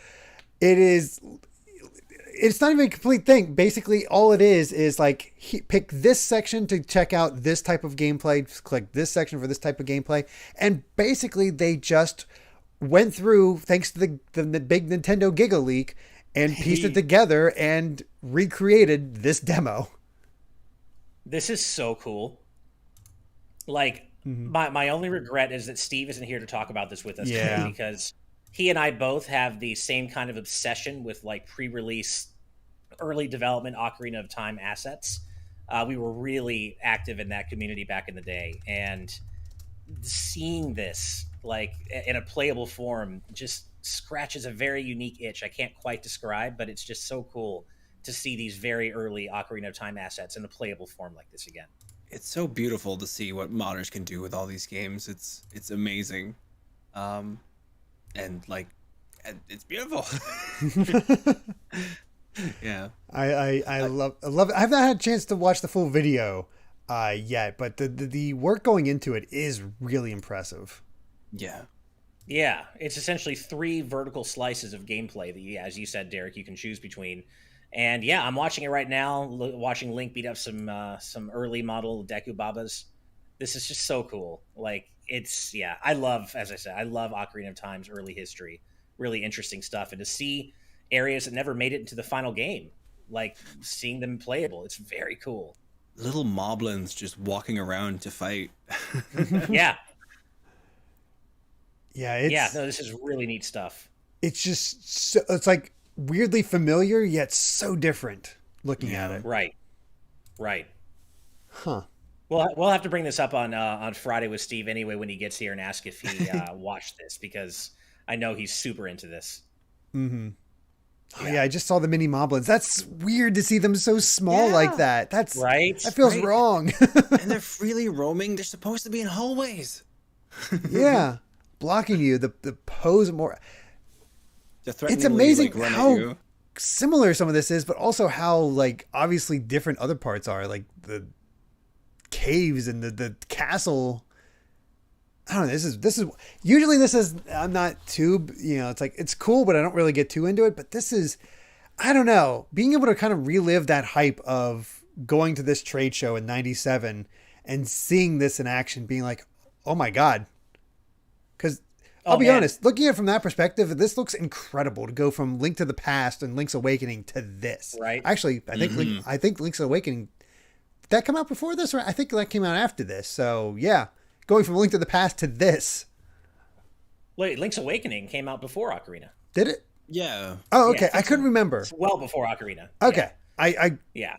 Speaker 1: It's not even a complete thing. Basically, all it is like pick this section to check out this type of gameplay, click this section for this type of gameplay. And basically, they just went through, thanks to the big Nintendo Giga Leak, and pieced it together and recreated this demo.
Speaker 3: This is so cool. Like, my only regret is that Steve isn't here to talk about this with us today because he and I both have the same kind of obsession with like pre-release, early development Ocarina of Time assets. We were really active in that community back in the day, and seeing this like in a playable form just scratches a very unique itch I can't quite describe, but it's just so cool to see these very early Ocarina of Time assets in a playable form like this again.
Speaker 2: It's so beautiful to see what modders can do with all these games. It's amazing. And like it's beautiful. Yeah.
Speaker 1: I love it. I haven't had a chance to watch the full video yet, but the work going into it is really impressive.
Speaker 2: Yeah.
Speaker 3: Yeah, it's essentially 3 vertical slices of gameplay that, as you said, Derek, you can choose between. And yeah, I'm watching it right now, watching Link beat up some early model Deku Babas. This is just so cool. Like, it's, yeah, as I said, I love Ocarina of Time's early history. Really interesting stuff. And to see areas that never made it into the final game, like seeing them playable, it's very cool.
Speaker 2: Little moblins just walking around to fight.
Speaker 3: Yeah.
Speaker 1: Yeah,
Speaker 3: no, this is really neat stuff.
Speaker 1: It's just so, it's like weirdly familiar yet so different looking at it.
Speaker 3: Right.
Speaker 1: Huh.
Speaker 3: We'll have to bring this up on Friday with Steve anyway when he gets here and ask if he watched this, because I know he's super into this.
Speaker 1: Mm-hmm. Oh, yeah, I just saw the mini moblins. That's weird to see them so small like that. That's
Speaker 3: right.
Speaker 1: That feels wrong.
Speaker 2: And they're freely roaming. They're supposed to be in hallways.
Speaker 1: Yeah, blocking you. The pose more. It's
Speaker 2: amazing
Speaker 1: amazing how similar some of this is, but also how like obviously different other parts are. Like the caves and the castle. I don't know. This is usually I'm not too, it's like, it's cool, but I don't really get too into it. But this is, I don't know, being able to kind of relive that hype of going to this trade show in '97 and seeing this in action, being like, oh my God. Because I'll be honest, looking at it from that perspective, this looks incredible to go from Link to the Past and Link's Awakening to this.
Speaker 3: Right.
Speaker 1: Actually, I think Link's Awakening, did that come out before this? Or I think that came out after this. So yeah. Going from Link to the Past to this.
Speaker 3: Wait, Link's Awakening came out before Ocarina.
Speaker 1: Did it?
Speaker 2: Yeah.
Speaker 1: Oh, okay.
Speaker 3: Yeah,
Speaker 1: I couldn't remember.
Speaker 3: It's well before Ocarina.
Speaker 1: Okay.
Speaker 3: Yeah.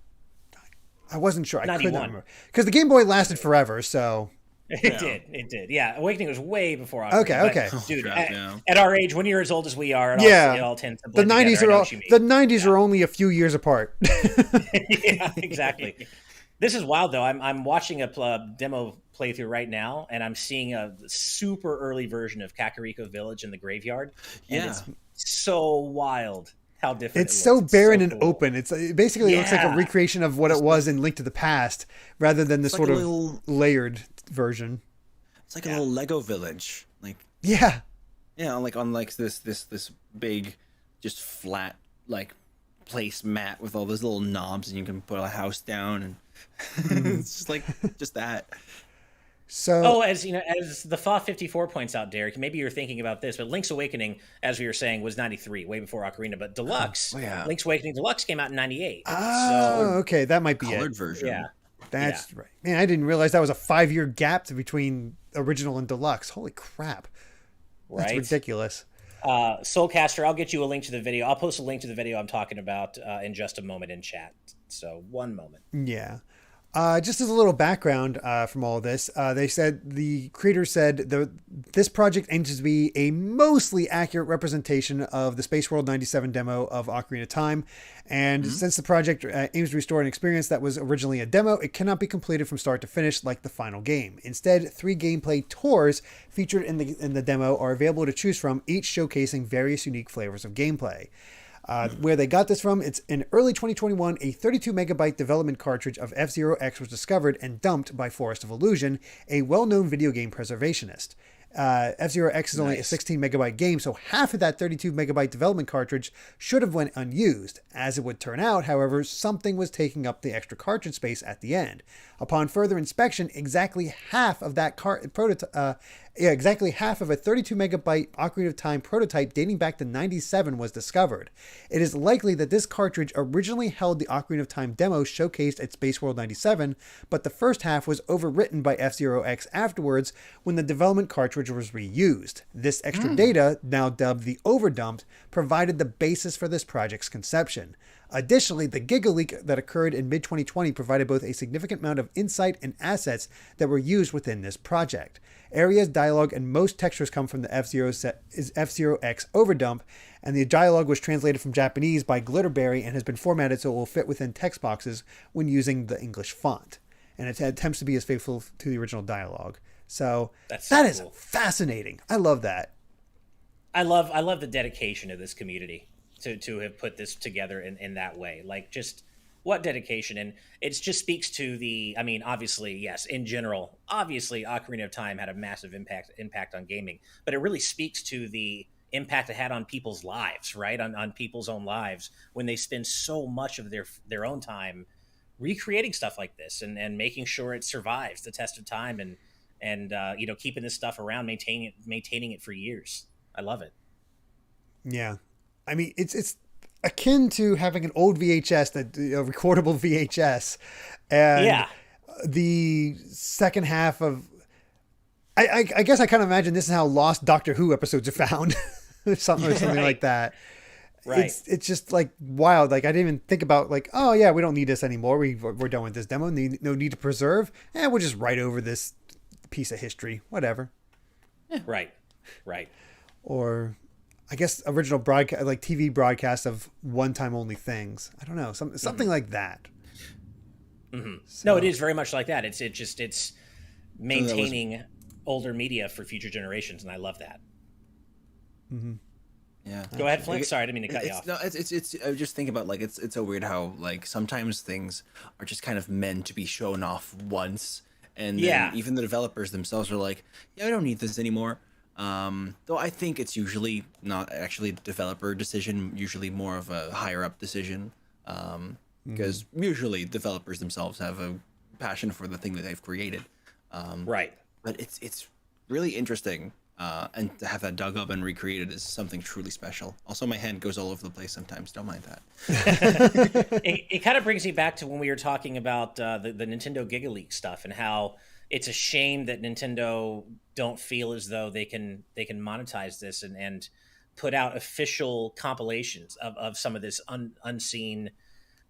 Speaker 1: I wasn't sure. I
Speaker 3: 91.
Speaker 1: couldn't remember. Because the Game Boy lasted forever, so.
Speaker 3: It did. Yeah, Awakening was way before Ocarina.
Speaker 1: Okay.
Speaker 3: But, dude, at our age, when you're as old as we are, it all tends to
Speaker 1: the
Speaker 3: blend
Speaker 1: 90s
Speaker 3: together.
Speaker 1: the 90s are only a few years apart.
Speaker 3: Yeah, exactly. This is wild, though. I'm watching a demo playthrough right now, and I'm seeing a super early version of Kakariko Village in the graveyard. And it's so wild how different
Speaker 1: it's
Speaker 3: it
Speaker 1: so
Speaker 3: looks.
Speaker 1: barren
Speaker 3: It's
Speaker 1: and open. It basically looks like a recreation of what it was in Link to the Past, rather than the sort of layered version.
Speaker 2: It's like a little Lego village. Like like on like this big, just flat like place mat with all those little knobs, and you can put a house down, and it's just like just that.
Speaker 1: So,
Speaker 3: as you know, as the FA54 points out, Derek, maybe you're thinking about this, but Link's Awakening, as we were saying, was 93, way before Ocarina. But Deluxe, Link's Awakening Deluxe came out in 98.
Speaker 1: Okay, that might be
Speaker 2: colored
Speaker 1: it.
Speaker 2: version.
Speaker 3: Yeah,
Speaker 1: that's right. Man, I didn't realize that was a 5-year gap between original and Deluxe. Holy crap, that's ridiculous.
Speaker 3: Soulcaster, I'll get you a link to the video. I'll post a link to the video I'm talking about in just a moment in chat. So one moment.
Speaker 1: Yeah. Just as a little background from all of this, they said the creator said this project aims to be a mostly accurate representation of the SpaceWorld 97 demo of Ocarina of Time. And since the project aims to restore an experience that was originally a demo, it cannot be completed from start to finish like the final game. Instead, 3 gameplay tours featured in the demo are available to choose from, each showcasing various unique flavors of gameplay. Where they got this from, it's in early 2021, a 32 megabyte development cartridge of F-Zero X was discovered and dumped by Forest of Illusion, a well-known video game preservationist. F-Zero X is only a 16 megabyte game, so half of that 32 megabyte development cartridge should have went unused. As it would turn out, however, something was taking up the extra cartridge space at the end. Upon further inspection, exactly half of that exactly half of a 32 megabyte Ocarina of Time prototype dating back to 97 was discovered. It is likely that this cartridge originally held the Ocarina of Time demo showcased at SpaceWorld 97, but the first half was overwritten by F-Zero X afterwards when the development cartridge was reused. This extra data, now dubbed the overdump, provided the basis for this project's conception. Additionally, the Giga Leak that occurred in mid-2020 provided both a significant amount of insight and assets that were used within this project. Areas, dialogue, and most textures come from the F-Zero X overdump, and the dialogue was translated from Japanese by Glitterberry and has been formatted so it will fit within text boxes when using the English font. And it attempts to be as faithful to the original dialogue. So that is cool. Fascinating. I love that.
Speaker 3: I love the dedication of this community to have put this together in that way. Like, just what dedication. And it just speaks to the, I mean, obviously, yes, in general, obviously Ocarina of Time had a massive impact on gaming, but it really speaks to the impact it had on people's lives, right? On people's own lives when they spend so much of their own time recreating stuff like this and making sure it survives the test of time and keeping this stuff around, maintaining it for years. I love it.
Speaker 1: Yeah. I mean, it's akin to having an old VHS, a recordable VHS, and the second half of, I guess I kind of imagine this is how lost Doctor Who episodes are found, something like that.
Speaker 3: Right.
Speaker 1: It's just like wild. Like I didn't even think about like, oh yeah, we don't need this anymore. We're done with this demo. No need to preserve. We'll just write over this piece of history, whatever.
Speaker 3: Yeah. Right.
Speaker 1: Or I guess original broadcast, like TV broadcasts of one-time only things. I don't know, something like that.
Speaker 3: Mm-hmm. So. No, it is very much like that. It's maintaining older media for future generations, and I love that.
Speaker 1: Mm-hmm.
Speaker 2: Yeah.
Speaker 3: Go ahead, Flink. Sorry, I didn't mean to cut you off.
Speaker 2: No, it's. I was just thinking about like it's so weird how like sometimes things are just kind of meant to be shown off once, and then even the developers themselves are like, yeah, I don't need this anymore. Though I think it's usually not actually a developer decision, usually more of a higher up decision. Because usually developers themselves have a passion for the thing that they've created.
Speaker 3: Right.
Speaker 2: But it's really interesting. And to have that dug up and recreated is something truly special. Also, my hand goes all over the place sometimes. Don't mind that.
Speaker 3: It kind of brings me back to when we were talking about the Nintendo Giga Leak stuff and how it's a shame that Nintendo don't feel as though they can monetize this and put out official compilations of some of this unseen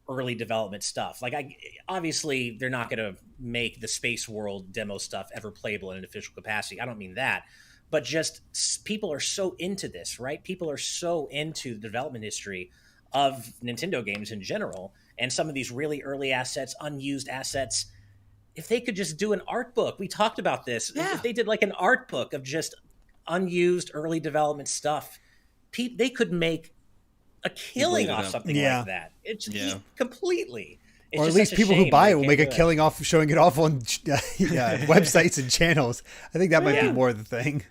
Speaker 3: early development stuff. Like, obviously they're not going to make the SpaceWorld demo stuff ever playable in an official capacity. I don't mean that, but just people are so into this, right? People are so into the development history of Nintendo games in general, and some of these really early assets, unused assets. If they could just do an art book, we talked about this. Yeah. If they did like an art book of just unused early development stuff, they could make a killing off something like that. It's completely. It's
Speaker 1: or at least people who buy it will make a killing off showing it off on websites and channels. I think that might be more the thing.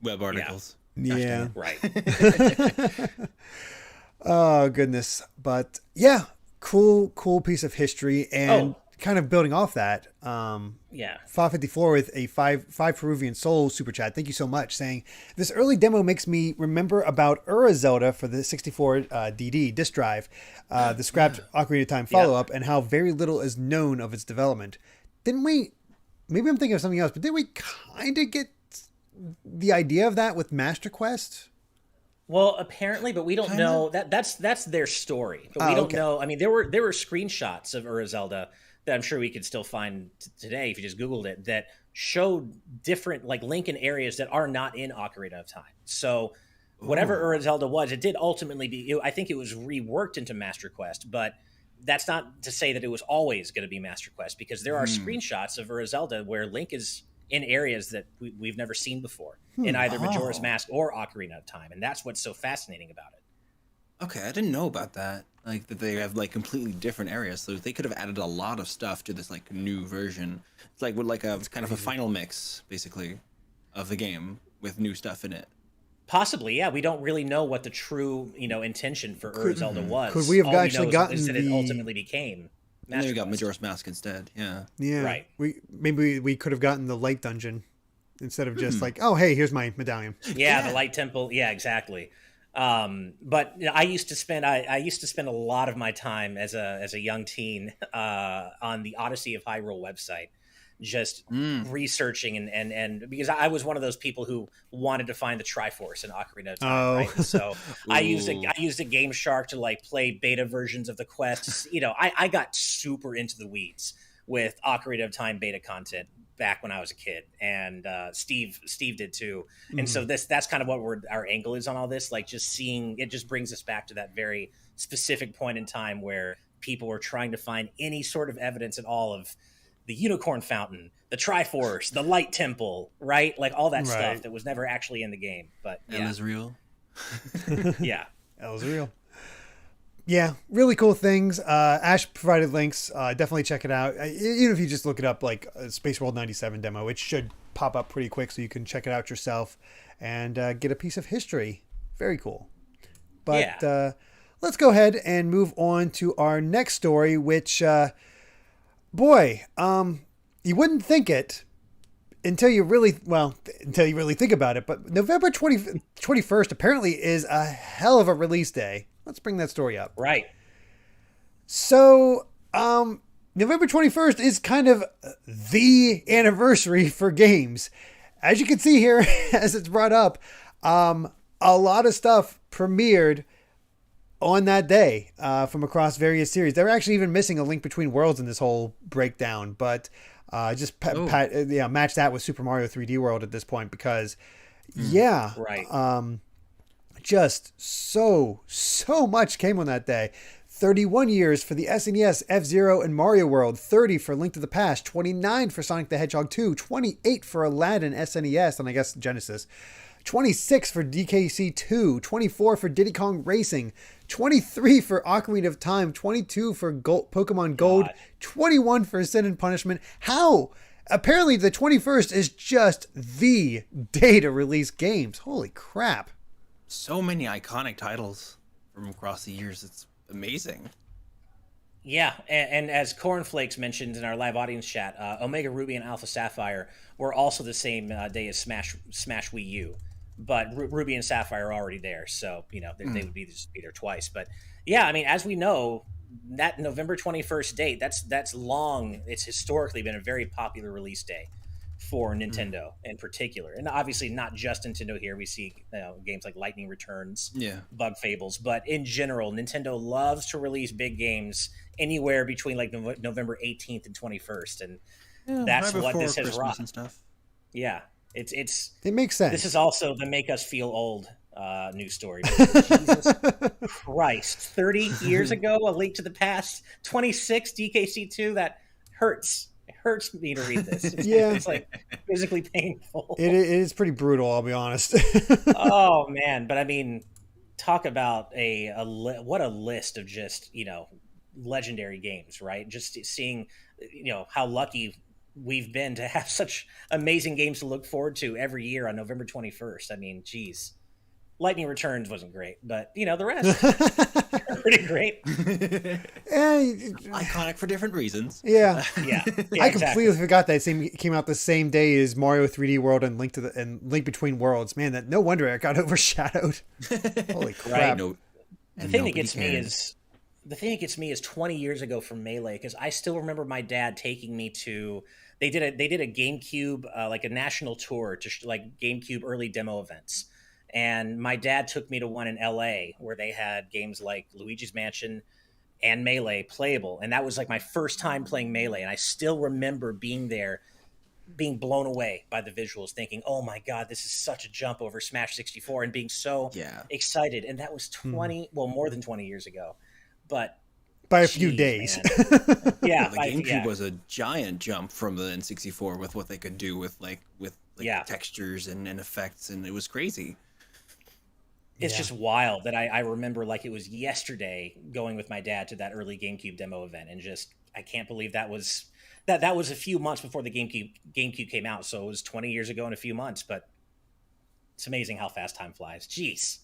Speaker 2: Web articles.
Speaker 1: Yeah.
Speaker 3: Right.
Speaker 1: Oh, goodness. But yeah. Cool piece of history, and kind of building off that. 554 with a five Peruvian Soul super chat. Thank you so much. Saying this early demo makes me remember about Zelda for the 64 DD disc drive, the scrapped Ocarina of Time follow up, and how very little is known of its development. Didn't we? Maybe I'm thinking of something else, but didn't we kind of get the idea of that with Master Quest?
Speaker 3: Well, apparently, but we don't know that's their story. But we don't know. I mean, there were screenshots of Zelda that I'm sure we could still find today if you just Googled it that showed different like Link in areas that are not in Ocarina of Time. So whatever Zelda was, it did ultimately be. I think it was reworked into Master Quest, but that's not to say that it was always going to be Master Quest because there are screenshots of Zelda where Link is in areas that we've never seen before in either Majora's Mask or Ocarina of Time. And that's what's so fascinating about it.
Speaker 2: Okay, I didn't know about that. Like, that they have, like, completely different areas. So they could have added a lot of stuff to this, like, new version. It's like, it's kind of a final mix, basically, of the game with new stuff in it.
Speaker 3: Possibly, yeah. We don't really know what the true, intention for Zelda was.
Speaker 1: Could we have actually gotten
Speaker 3: that it ultimately became.
Speaker 2: And then we got
Speaker 3: Quest.
Speaker 2: Majora's Mask instead. Yeah.
Speaker 1: Yeah.
Speaker 3: Right.
Speaker 1: We could have gotten the light dungeon instead of just like, oh, hey, here's my medallion.
Speaker 3: Yeah, the light temple. Yeah, exactly. But you know, I used to spend a lot of my time as a young teen on the Odyssey of Hyrule website, just researching and because I was one of those people who wanted to find the Triforce in Ocarina of Time, right? And so I used a Game Shark to like play beta versions of the quests. You know, I got super into the weeds with Ocarina of Time beta content back when I was a kid, and Steve did too. And so that's kind of what our angle is on all this. Like just seeing it just brings us back to that very specific point in time where people were trying to find any sort of evidence at all of the unicorn fountain, the Triforce, the light temple, right? Like all that stuff that was never actually in the game. But yeah.
Speaker 2: Is real.
Speaker 3: Yeah.
Speaker 1: That was real. Yeah, really cool things. Ash provided links. Definitely check it out. Even if you just look it up, like SpaceWorld 97 demo, it should pop up pretty quick so you can check it out yourself and get a piece of history. Very cool. But let's go ahead and move on to our next story, which, boy, you wouldn't think it until you really think about it. But November 21st apparently is a hell of a release day. Let's bring that story up.
Speaker 3: Right.
Speaker 1: So, November 21st is kind of the anniversary for games. As you can see here, as it's brought up, a lot of stuff premiered on that day from across various series. They're actually even missing a Link Between Worlds in this whole breakdown, but match that with Super Mario 3D World at this point because, just so much came on that day. 31 years for the SNES, F-Zero, and Mario World. 30 for Link to the Past. 29 for Sonic the Hedgehog 2. 28 for Aladdin SNES, and I guess Genesis. 26 for DKC 2. 24 for Diddy Kong Racing. 23 for Ocarina of Time. 22 for Pokemon Gold. 21 for Sin and Punishment. How? Apparently the 21st is just the day to release games. Holy crap.
Speaker 2: So many iconic titles from across the years. It's amazing.
Speaker 3: Yeah, and as Cornflakes mentioned in our live audience chat, Omega Ruby and Alpha Sapphire were also the same day as Smash Wii U, but Ruby and Sapphire are already there, so you know they would be there twice. But yeah, I mean, as we know, that November 21st date, that's long. It's historically been a very popular release day for Nintendo in particular, and obviously not just Nintendo here. We see games like Lightning Returns, Bug Fables, but in general, Nintendo loves to release big games anywhere between like November 18th and 21st, and that's what this has wrought. And stuff. Yeah, it
Speaker 1: makes sense.
Speaker 3: This is also the make us feel old news story. Jesus Christ, 30 years ago, A Link to the Past, 26 DKC2. That hurts. It hurts me to read this. It's like physically painful.
Speaker 1: It is pretty brutal, I'll be honest.
Speaker 3: Oh man, but I mean, talk about what a list of just legendary games, right? Just seeing how lucky we've been to have such amazing games to look forward to every year on November 21st. I mean, geez. Lightning Returns wasn't great, but the rest pretty great.
Speaker 2: Iconic for different reasons.
Speaker 1: Yeah, I completely
Speaker 3: exactly.
Speaker 1: forgot that came out the same day as Mario 3D World and Link Between Worlds. Man, that no wonder it got overshadowed. Holy crap!
Speaker 3: Right. The thing that gets me is 20 years ago from Melee, because I still remember my dad taking me to. They did a GameCube like a national tour to like GameCube early demo events. And my dad took me to one in LA where they had games like Luigi's Mansion and Melee playable. And that was like my first time playing Melee. And I still remember being there, being blown away by the visuals, thinking, oh my God, this is such a jump over Smash 64, and being so excited. And that was more than 20 years ago. But
Speaker 1: by a few days.
Speaker 2: Yeah. The GameCube was a giant jump from the N64 with what they could do with textures and effects. And it was crazy.
Speaker 3: It's just wild that I remember like it was yesterday going with my dad to that early GameCube demo event, and just I can't believe that was a few months before the GameCube came out, so it was 20 years ago in a few months. But it's amazing how fast time flies. Jeez.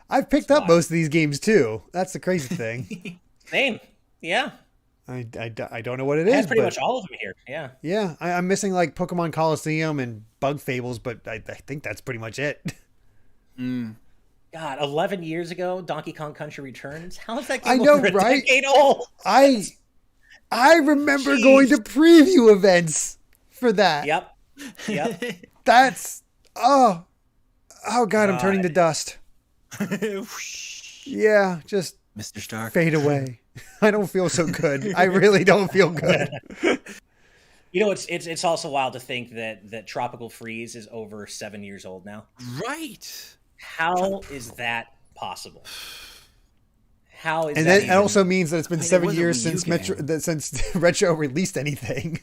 Speaker 1: I've picked up most of these games too. That's the crazy thing.
Speaker 3: Same. Yeah.
Speaker 1: I don't know what it is.
Speaker 3: That's pretty
Speaker 1: but
Speaker 3: much all of them here. Yeah.
Speaker 1: Yeah, I'm missing like Pokemon Coliseum and Bug Fables, but I think that's pretty much it.
Speaker 3: God, 11 years ago, Donkey Kong Country Returns. How is that
Speaker 1: I
Speaker 3: game
Speaker 1: know,
Speaker 3: over a
Speaker 1: right?
Speaker 3: decade old?
Speaker 1: I remember
Speaker 3: Jeez.
Speaker 1: going to preview events for that.
Speaker 3: Yep.
Speaker 1: That's oh God, I'm turning to dust. Yeah, just
Speaker 2: Mr. Stark.
Speaker 1: fade away. I don't feel so good. I really don't feel good.
Speaker 3: You know, it's also wild to think that Tropical Freeze is over 7 years old now.
Speaker 2: Right.
Speaker 3: How is that possible? How is
Speaker 1: And
Speaker 3: that?
Speaker 1: that also means that it's been
Speaker 2: I mean, it
Speaker 1: 7
Speaker 2: was a
Speaker 1: years
Speaker 2: Wii U
Speaker 1: since Retro released anything.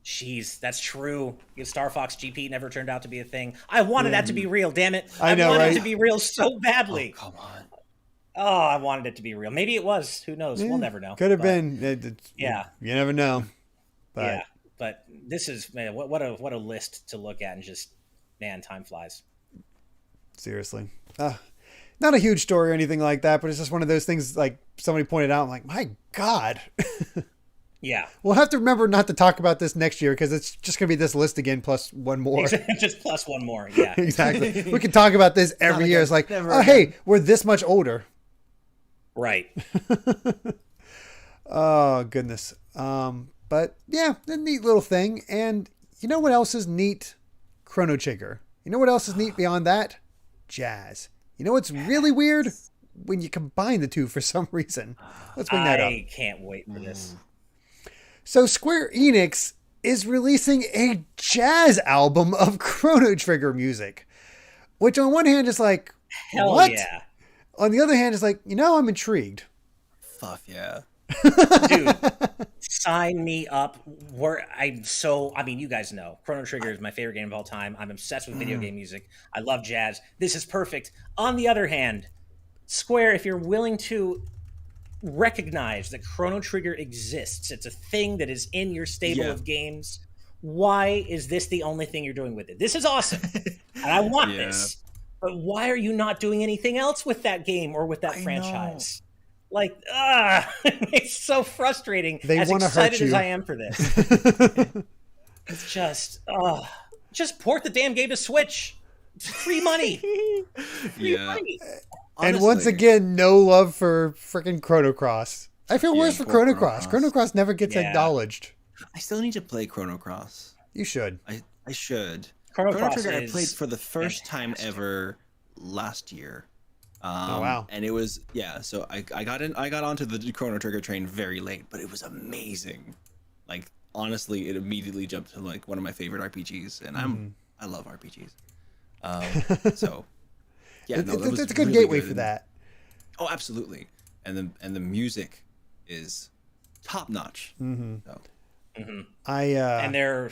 Speaker 3: Jeez, that's true. Star Fox GP never turned out to be a thing. I wanted that to be real. Damn it!
Speaker 1: I know,
Speaker 3: wanted
Speaker 1: right?
Speaker 3: it to be real so badly.
Speaker 2: Oh, come on.
Speaker 3: Oh, I wanted it to be real. Maybe it was. Who knows? We'll never know.
Speaker 1: Could have
Speaker 3: But,
Speaker 1: been.
Speaker 3: Yeah.
Speaker 1: You never know. But
Speaker 3: Yeah, but this is, man, what a list to look at, and just, man, time flies.
Speaker 1: seriously. Not a huge story or anything like that, but it's just one of those things like somebody pointed out. I'm like, my God.
Speaker 3: Yeah.
Speaker 1: We'll have to remember not to talk about this next year because it's just going to be this list again plus one more.
Speaker 3: Just plus one more. Yeah.
Speaker 1: Exactly. We can talk about this every year. It's like,
Speaker 2: Never
Speaker 1: hey, we're this much older.
Speaker 3: Right.
Speaker 1: Oh, goodness. But yeah, a neat little thing. And you know what else is neat? Chrono Trigger. You know what else is neat beyond that? Jazz. You know what's really weird? When you combine the two for some reason. Let's bring that up.
Speaker 3: I can't wait for this.
Speaker 1: So Square Enix is releasing a jazz album of Chrono Trigger music. Which on one hand is like,
Speaker 3: Hell
Speaker 1: what?
Speaker 3: yeah.
Speaker 1: On the other hand is like, I'm intrigued.
Speaker 2: Fuck yeah.
Speaker 3: Dude, sign me up. You guys know Chrono Trigger is my favorite game of all time. I'm obsessed with video game music. I love jazz. This is perfect. On the other hand, Square, if you're willing to recognize that Chrono Trigger exists, it's a thing that is in your stable of games, why is this the only thing you're doing with it? This is awesome. And I want this. But why are you not doing anything else with that game or with that franchise? Like, it's so frustrating.
Speaker 1: They
Speaker 3: as
Speaker 1: wanna hurt
Speaker 3: excited
Speaker 1: you.
Speaker 3: as I am for this. It's just port the damn game to Switch. It's free money. Free money.
Speaker 1: And once again, no love for freaking Chrono Cross. I feel worse for
Speaker 2: poor
Speaker 1: Chrono
Speaker 2: Chrono
Speaker 1: Cross.
Speaker 2: Cross.
Speaker 1: Chrono Cross never gets acknowledged.
Speaker 2: I still need to play Chrono Cross.
Speaker 1: You should.
Speaker 2: I should.
Speaker 3: Chrono Cross
Speaker 2: Trigger I
Speaker 3: is
Speaker 2: played for the first time
Speaker 3: fantastic.
Speaker 2: ever last year.
Speaker 1: Wow.
Speaker 2: And it was so I got onto the Chrono Trigger train very late, but it was amazing. Like honestly, it immediately jumped to like one of my favorite RPGs, and I love RPGs. So yeah,
Speaker 1: It's a good gateway for that.
Speaker 2: Oh, absolutely. And the music is top notch. So.
Speaker 3: And they're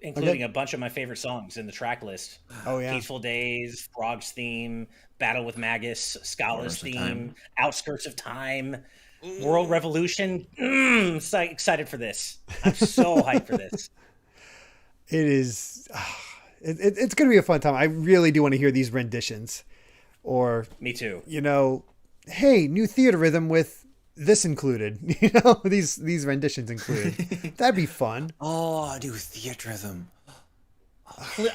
Speaker 3: including a bunch of my favorite songs in the track list.
Speaker 1: Oh yeah.
Speaker 3: Peaceful Days, Frog's Theme, Battle with Magus, Scala's Theme, Outskirts of Time, World Revolution. So excited for this. I'm so hyped for this.
Speaker 1: It is. It's going to be a fun time. I really do want to hear these renditions. Or,
Speaker 3: Me too.
Speaker 1: Hey, new theater rhythm with this included. These renditions included. That'd be fun.
Speaker 2: Oh, do theater rhythm.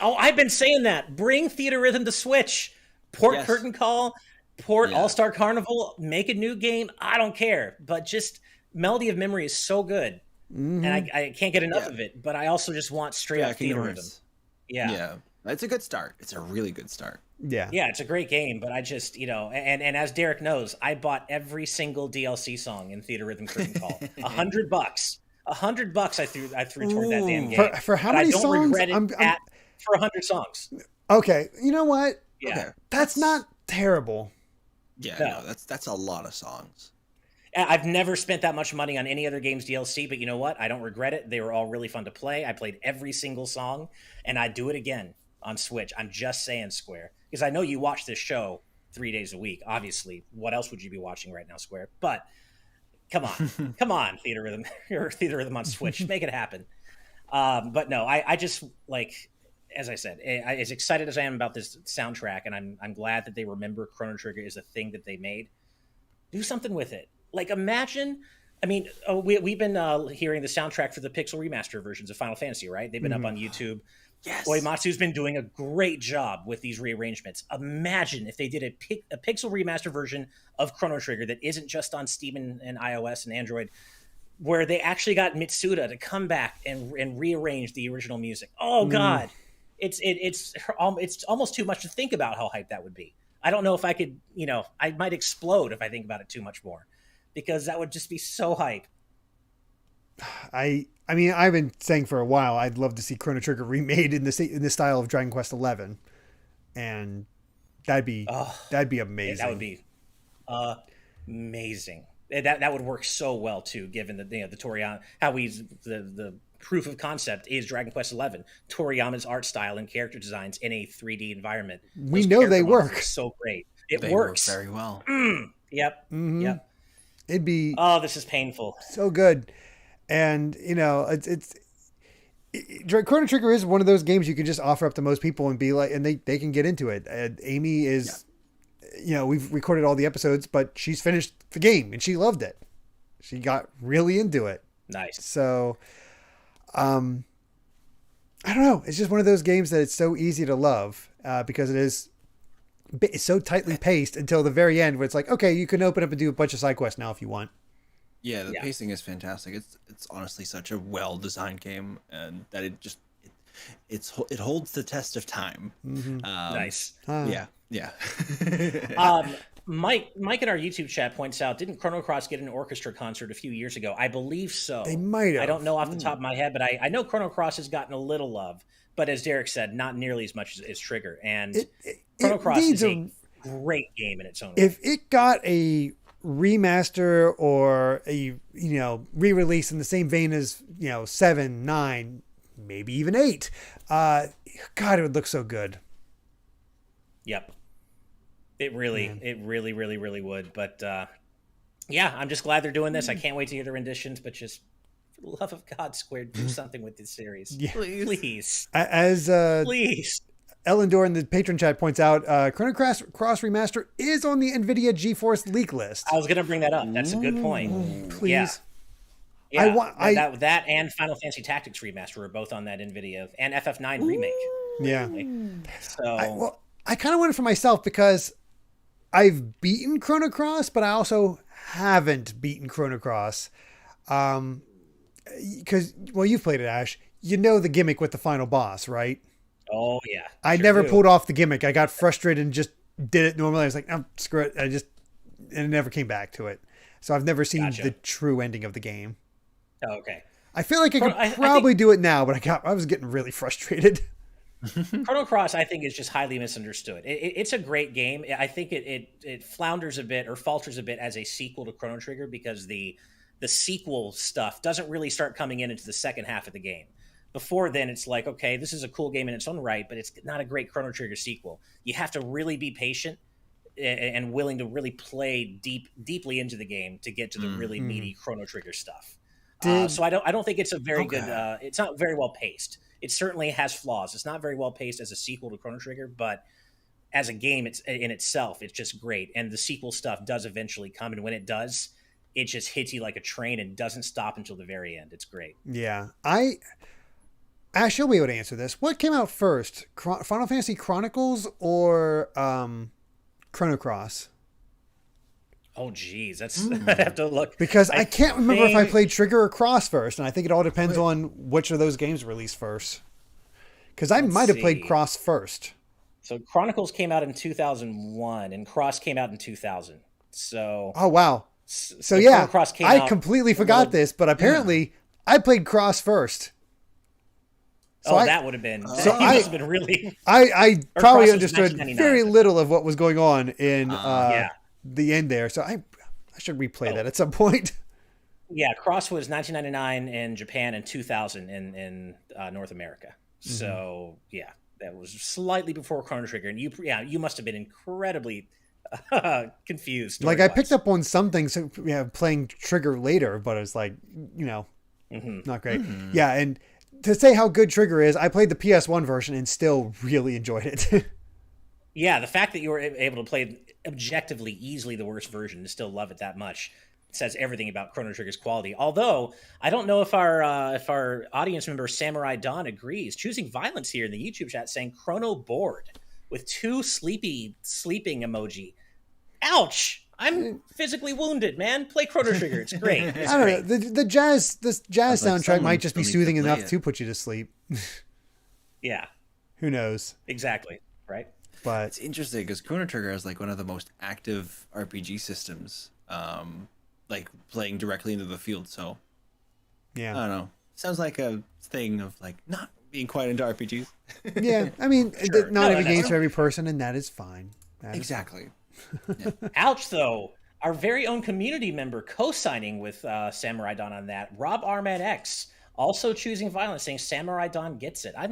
Speaker 3: Oh, I've been saying that. Bring Theater Rhythm to Switch. Port Curtain Call. Port All-Star Carnival. Make a new game. I don't care. But just Melody of Memory is so good. And I can't get enough of it. But I also just want straight up Theater Rhythm.
Speaker 2: Yeah. It's a good start. It's a really good start.
Speaker 1: Yeah.
Speaker 3: Yeah, it's a great game, but I just, and as Derek knows, I bought every single DLC song in Theater Rhythm Curtain Call. $100. $100 I threw toward that damn game.
Speaker 1: For how
Speaker 3: but
Speaker 1: many
Speaker 3: I don't
Speaker 1: songs?
Speaker 3: regret it for 100 songs.
Speaker 1: Okay. You know what?
Speaker 3: Yeah.
Speaker 2: Okay.
Speaker 1: That's not terrible.
Speaker 2: Yeah,
Speaker 3: No.
Speaker 2: that's a lot of songs.
Speaker 3: I've never spent that much money on any other game's DLC, but you know what? I don't regret it. They were all really fun to play. I played every single song, and I'd do it again on Switch. I'm just saying, Square. Because I know you watch this show 3 days a week. Obviously, what else would you be watching right now, Square? But come on. Come on, Theater Rhythm. Or Theater Rhythm on Switch. Make it happen. But no, I just, like, as I said, as excited as I am about this soundtrack, and I'm glad that they remember Chrono Trigger is a thing that they made. Do something with it. Like, imagine. I mean, we've been hearing the soundtrack for the Pixel Remaster versions of Final Fantasy, right? They've been up on YouTube.
Speaker 2: Yes.
Speaker 3: Uematsu's been doing a great job with these rearrangements. Imagine if they did a Pixel Remaster version of Chrono Trigger that isn't just on Steam and iOS and Android, where they actually got Mitsuda to come back and rearrange the original music. Oh God, it's almost too much to think about how hyped that would be. I don't know if I could, I might explode if I think about it too much more, because that would just be so hype.
Speaker 1: I mean, I've been saying for a while I'd love to see Chrono Trigger remade in the style of Dragon Quest XI, and that'd be amazing.
Speaker 3: That would be amazing. That would work so well too, given the Toriyama, how the proof of concept is Dragon Quest XI. Toriyama's art style and character designs in a 3D environment.
Speaker 1: We know they work
Speaker 3: so great. They
Speaker 2: works very well.
Speaker 3: Yep. Mm-hmm. Yep.
Speaker 1: It'd be
Speaker 3: this is painful.
Speaker 1: So good. And it's Chrono Trigger is one of those games you can just offer up to most people and be like, and they can get into it. And Amy is, we've recorded all the episodes, but she's finished the game and she loved it. She got really into it.
Speaker 3: Nice.
Speaker 1: So, I don't know. It's just one of those games that it's so easy to love because it's so tightly paced until the very end, where it's like, okay, you can open up and do a bunch of side quests now if you want.
Speaker 2: Yeah, the pacing is fantastic. It's honestly such a well-designed game, and that it holds the test of time.
Speaker 1: Mm-hmm.
Speaker 3: Nice.
Speaker 2: Yeah.
Speaker 3: Mike in our YouTube chat points out, didn't Chrono Cross get an orchestra concert a few years ago? I believe so.
Speaker 1: They might have.
Speaker 3: I don't know off the top of my head, but I know Chrono Cross has gotten a little love, but as Derek said, not nearly as much as Trigger. And Chrono Cross is a great game in its own way.
Speaker 1: If it got a remaster or a re-release in the same vein as 7, 9, maybe even 8, God, it would look so good.
Speaker 3: Yep, it really would. But I'm just glad they're doing this. I can't wait to hear the renditions, but just for the love of God, Square, do something with this series. Please. Please.
Speaker 1: Ellendor in the patron chat points out, Chrono Cross Remaster is on the NVIDIA GeForce leak list.
Speaker 3: I was going to bring that up. That's a good point.
Speaker 1: Please.
Speaker 3: Yeah. That and Final Fantasy Tactics Remaster were both on that NVIDIA, and FF9 Remake.
Speaker 1: Yeah.
Speaker 3: So
Speaker 1: I kind of want it for myself because I've beaten Chrono Cross, but I also haven't beaten Chrono Cross. Because, you've played it, Ash. You know the gimmick with the final boss, right?
Speaker 3: Oh, yeah.
Speaker 1: I never pulled off the gimmick. I got frustrated and just did it normally. I was like, oh, screw it. And it never came back to it. So I've never seen the true ending of the game.
Speaker 3: Oh, okay.
Speaker 1: I feel like I could probably do it now, but I was getting really frustrated.
Speaker 3: Chrono Cross, I think, is just highly misunderstood. It's a great game. I think it flounders a bit or falters a bit as a sequel to Chrono Trigger because the sequel stuff doesn't really start coming into the second half of the game. Before then, it's like, okay, this is a cool game in its own right, but it's not a great Chrono Trigger sequel. You have to really be patient and willing to really play deeply into the game to get to the really meaty Chrono Trigger stuff. So I don't think it's a very good. It's not very well paced. It certainly has flaws. It's not very well paced as a sequel to Chrono Trigger, but as a game, it's in itself, it's just great. And the sequel stuff does eventually come, and when it does, it just hits you like a train and doesn't stop until the very end. It's great.
Speaker 1: Yeah, Ash, you'll be able to answer this. What came out first, Final Fantasy Chronicles or Chrono Cross?
Speaker 3: Oh, geez, I'd have to look.
Speaker 1: Because I can't remember if I played Trigger or Cross first, and I think it all depends on which of those games released first. Because I might have played Cross first.
Speaker 3: So Chronicles came out in 2001, and Cross came out in 2000. So.
Speaker 1: Oh, wow. So yeah,
Speaker 3: Cross came
Speaker 1: I completely forgot this, but apparently I played Cross first.
Speaker 3: So that would have been. So I must have been really.
Speaker 1: I probably understood very little of what was going on in the end there. So I should replay that at some point.
Speaker 3: Yeah, Cross was 1999 in Japan and 2000 in North America. So that was slightly before Chrono Trigger, and you must have been incredibly confused.
Speaker 1: Like I picked up on something, so playing Trigger later, but it was like not great. Yeah, and. To say how good Trigger is, I played the PS1 version and still really enjoyed it.
Speaker 3: Yeah, the fact that you were able to play objectively easily the worst version and still love it that much says everything about Chrono Trigger's quality. Although I don't know if our audience member Samurai Dawn agrees. Choosing Violence here in the YouTube chat saying Chrono bored with 2 sleeping emoji. Ouch! I'm physically wounded, man. Play Chrono Trigger. It's great. It's
Speaker 1: I don't
Speaker 3: great.
Speaker 1: know. The jazz soundtrack
Speaker 2: someone
Speaker 1: might just be
Speaker 2: still needs
Speaker 1: soothing
Speaker 2: to play
Speaker 1: enough
Speaker 2: it.
Speaker 1: to put you to sleep.
Speaker 3: Yeah,
Speaker 1: Who knows?
Speaker 3: exactly. Right.
Speaker 1: But
Speaker 2: It's interesting because Chrono Trigger is like one of the most active RPG systems, like playing directly into the field. So
Speaker 1: yeah.
Speaker 2: I don't know. Sounds like a thing of like not being quite into RPGs.
Speaker 1: Yeah, I mean,
Speaker 3: Sure.
Speaker 1: not
Speaker 3: No,
Speaker 1: every
Speaker 3: that's
Speaker 1: game's for every person, and that is fine. That is
Speaker 2: Exactly.
Speaker 3: Ouch, though. Our very own community member co-signing with Samurai Dawn on that. Rob Arman X also choosing Violence, saying Samurai Dawn gets it. I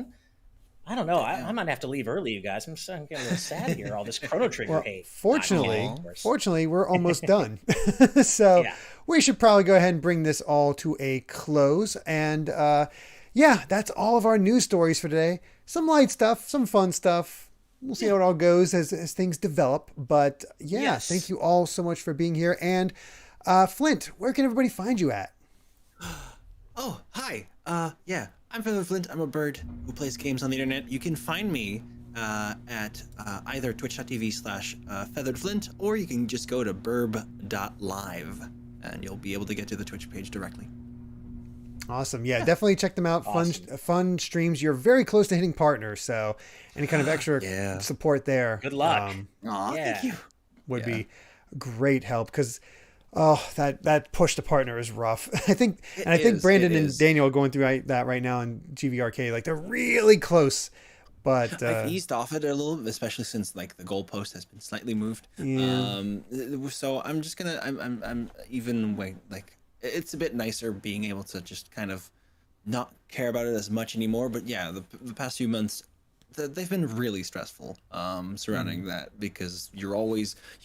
Speaker 3: don't know. I might have to leave early, you guys. I'm getting a little sad here. All this Chrono Trigger
Speaker 1: Well,
Speaker 3: hate.
Speaker 1: fortunately, we're almost done. So
Speaker 3: Yeah.
Speaker 1: we should probably go ahead and bring this all to a close. And yeah, that's all of our news stories for today. Some light stuff, some fun stuff. We'll see how it all goes as things develop. But yeah,
Speaker 3: Yes.
Speaker 1: thank you all so much for being here. And Flint, where can everybody find you at?
Speaker 2: Oh, hi. Yeah, I'm Feathered Flint. I'm a bird who plays games on the internet. You can find me at either twitch.tv/featheredflint, or you can just go to burb.live and you'll be able to get to the Twitch page directly.
Speaker 1: Awesome. Yeah, definitely check them out.
Speaker 3: Awesome.
Speaker 1: Fun streams. You're very close to hitting partner, so any kind of extra
Speaker 2: Yeah.
Speaker 1: support there.
Speaker 3: Good luck.
Speaker 2: Aw,
Speaker 3: Yeah.
Speaker 2: thank you.
Speaker 1: Would
Speaker 2: Yeah.
Speaker 1: be great help because that push to partner is rough. I think Brandon and Daniel are going through that right now in GVRK. Like they're really close, but
Speaker 2: I've eased off it a little, especially since like the goalpost has been slightly moved.
Speaker 1: Yeah.
Speaker 2: So I'm just gonna I'm even way like it's a bit nicer being able to just kind of not care about it as much anymore. But yeah, the past few months they've been really stressful surrounding that because you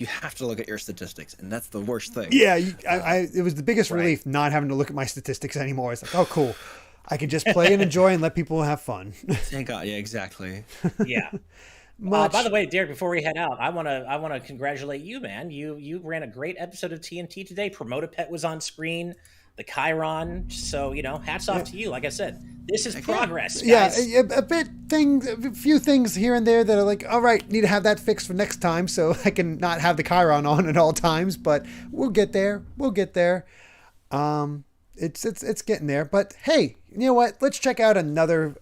Speaker 2: have to look at your statistics, and that's the worst thing.
Speaker 1: yeah, it was the biggest relief not having to look at my statistics anymore. It's like, oh, cool. I can just play and enjoy and let people have fun.
Speaker 2: Thank God. Yeah, exactly.
Speaker 3: Yeah. By the way, Derek, before we head out, I want to congratulate you, man. You ran a great episode of TNT today. Promote-a-Pet was on screen. The Chiron. So, hats off to you. Like I said, this is progress, guys.
Speaker 1: Yeah, a few things here and there that are like, all right, need to have that fixed for next time so I can not have the Chiron on at all times, but we'll get there. It's getting there. But hey, you know what? Let's check out another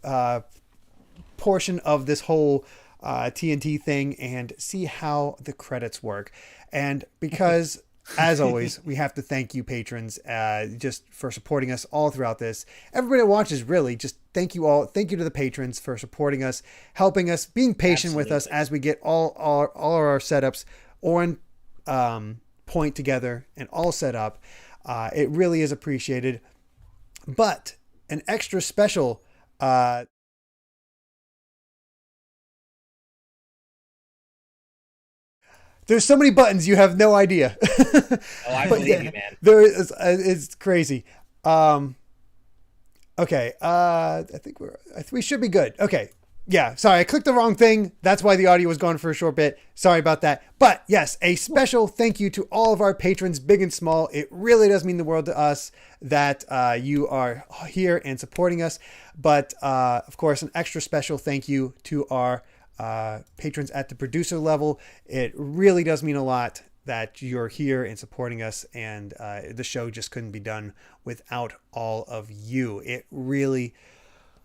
Speaker 1: portion of this whole TNT thing and see how the credits work. And because as always, we have to thank you patrons just for supporting us all throughout this. Everybody that watches, really, just thank you all. Thank you to the patrons for supporting us, helping us, being patient with us as we get all our setups on point together and all set up. It really is appreciated. But an extra special there's so many buttons you have no idea.
Speaker 3: Oh, I believe you, man.
Speaker 1: It's crazy. Okay. I think we should be good. Okay. Yeah. Sorry, I clicked the wrong thing. That's why the audio was gone for a short bit. Sorry about that. But yes, a special thank you to all of our patrons, big and small. It really does mean the world to us that you are here and supporting us. But of course, an extra special thank you to our patrons at the producer level. It really does mean a lot that you're here and supporting us, and the show just couldn't be done without all of you. It really,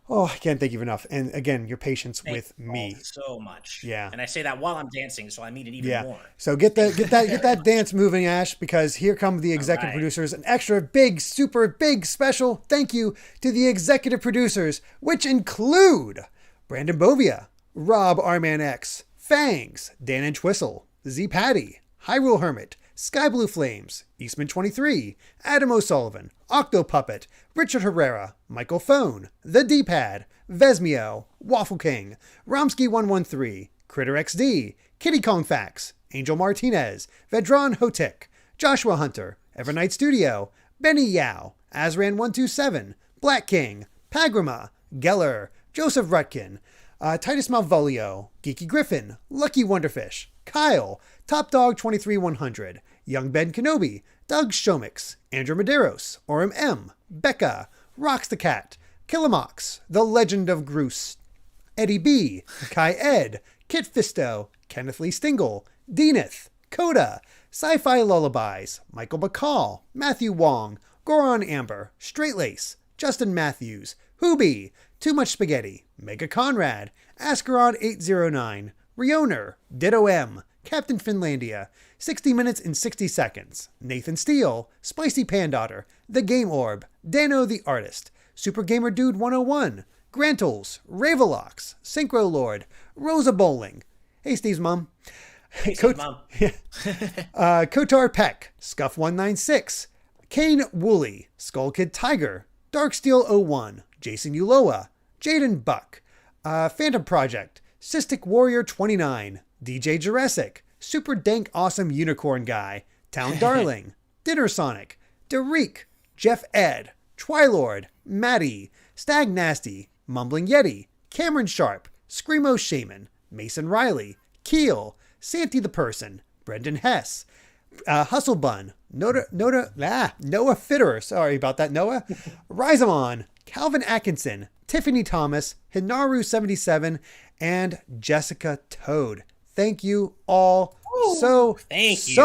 Speaker 1: I can't thank you enough. And again, your patience with me
Speaker 3: so much.
Speaker 1: Yeah.
Speaker 3: And I say that while I'm dancing, so I mean it even more.
Speaker 1: So get that dance moving, Ash, because here come the executive producers. An extra big, super big special thank you to the executive producers, which include Brandon Bovia, Rob Arman X, Fangs, Dan and Twistle, Z Patty, Hyrule Hermit, Sky Blue Flames, Eastman 23, Adam O'Sullivan, Octo Puppet, Richard Herrera, Michael Phone, The D-Pad, Vesmio, Waffle King, Romsky 113, Critter XD, Kitty Kong Fax, Angel Martinez, Vedran Hotik, Joshua Hunter, Evernight Studio, Benny Yao, Azran 127, Black King, Pagrama, Geller, Joseph Rutkin, Titus Malvolio, Geeky Griffin, Lucky Wonderfish, Kyle, Top Dog 23100, Young Ben Kenobi, Doug Shomix, Andrew Medeiros, Orem M, Becca, Rocks the Cat, Killamox, The Legend of Groose, Eddie B, Kai Ed, Kit Fisto, Kenneth Lee Stingle, Deaneth, Coda, Sci-Fi Lullabies, Michael Bacall, Matthew Wong, Goron Amber, Straightlace, Justin Matthews, Hoobie, Too Much Spaghetti, Mega Conrad, Askarod809, Rioner, Ditto M, Captain Finlandia, 60 Minutes in 60 Seconds, Nathan Steele, Spicy Pandaughter, The Game Orb, Dano the Artist, Super Gamer Dude 101, Grantles, Ravelox, Synchro Lord, Rosa Bowling. Hey, Steve's mom.
Speaker 3: Hey, Steve's mom.
Speaker 1: Kotar Peck, Scuff196, Kane Woolley, Skull Kid Tiger, Darksteel01, Jason Uloa, Jaden Buck, Phantom Project, Cystic Warrior 29, DJ Jurassic, Super Dank Awesome Unicorn Guy, Town Darling, Dinner Sonic, Derek, Jeff Ed, Twilord, Maddie, Stag Nasty, Mumbling Yeti, Cameron Sharp, Screamo Shaman, Mason Riley, Keel, Santi the Person, Brendan Hess, Hustle Bun, Noah Fitterer, sorry about that, Noah, Rizamon, Calvin Atkinson, Tiffany Thomas, Hinaru77, and Jessica Toad. Thank you all so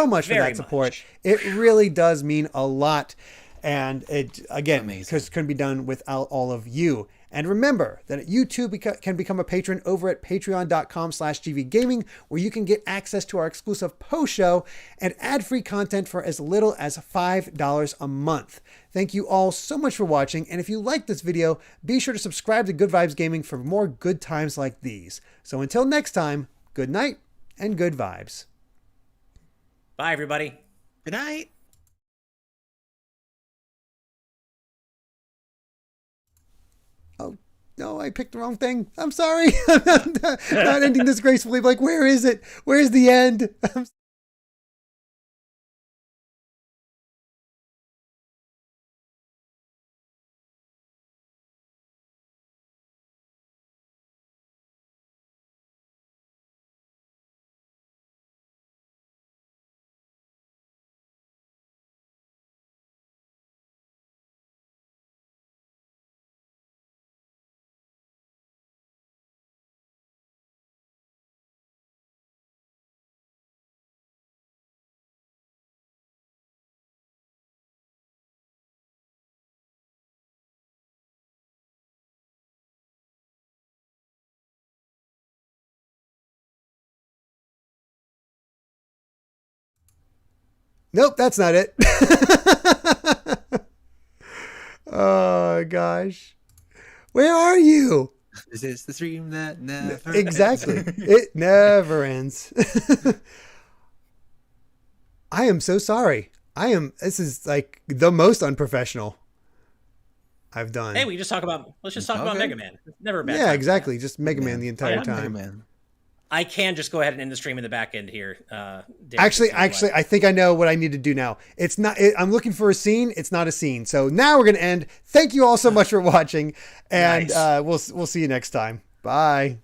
Speaker 1: much for that support. It really does mean a lot. And it, again, because it couldn't be done without all of you. And remember that you too can become a patron over at patreon.com/gvgaming, where you can get access to our exclusive post show and ad-free content for as little as $5 a month. Thank you all so much for watching. And if you like this video, be sure to subscribe to Good Vibes Gaming for more good times like these. So until next time, good night and good vibes.
Speaker 3: Bye, everybody.
Speaker 2: Good night.
Speaker 1: Oh, no, I picked the wrong thing. I'm sorry. I'm not ending this gracefully. Like, where is it? Where's the end? Nope, that's not it. Oh, gosh. Where are you?
Speaker 2: This is the stream that never
Speaker 1: Exactly.
Speaker 2: ends.
Speaker 1: It never ends. I am so sorry. This is like the most unprofessional I've done.
Speaker 3: Hey, let's just talk about Mega Man. It's never a bad
Speaker 1: Yeah,
Speaker 3: time.
Speaker 1: exactly. Just Mega Man the entire
Speaker 2: Mega
Speaker 1: time.
Speaker 2: Man.
Speaker 3: I can just go ahead and end the stream in the back end here.
Speaker 1: Actually, I think I know what I need to do now. It's not. I'm looking for a scene. It's not a scene. So now we're gonna end. Thank you all so much for watching, and
Speaker 3: Nice.
Speaker 1: we'll see you next time. Bye.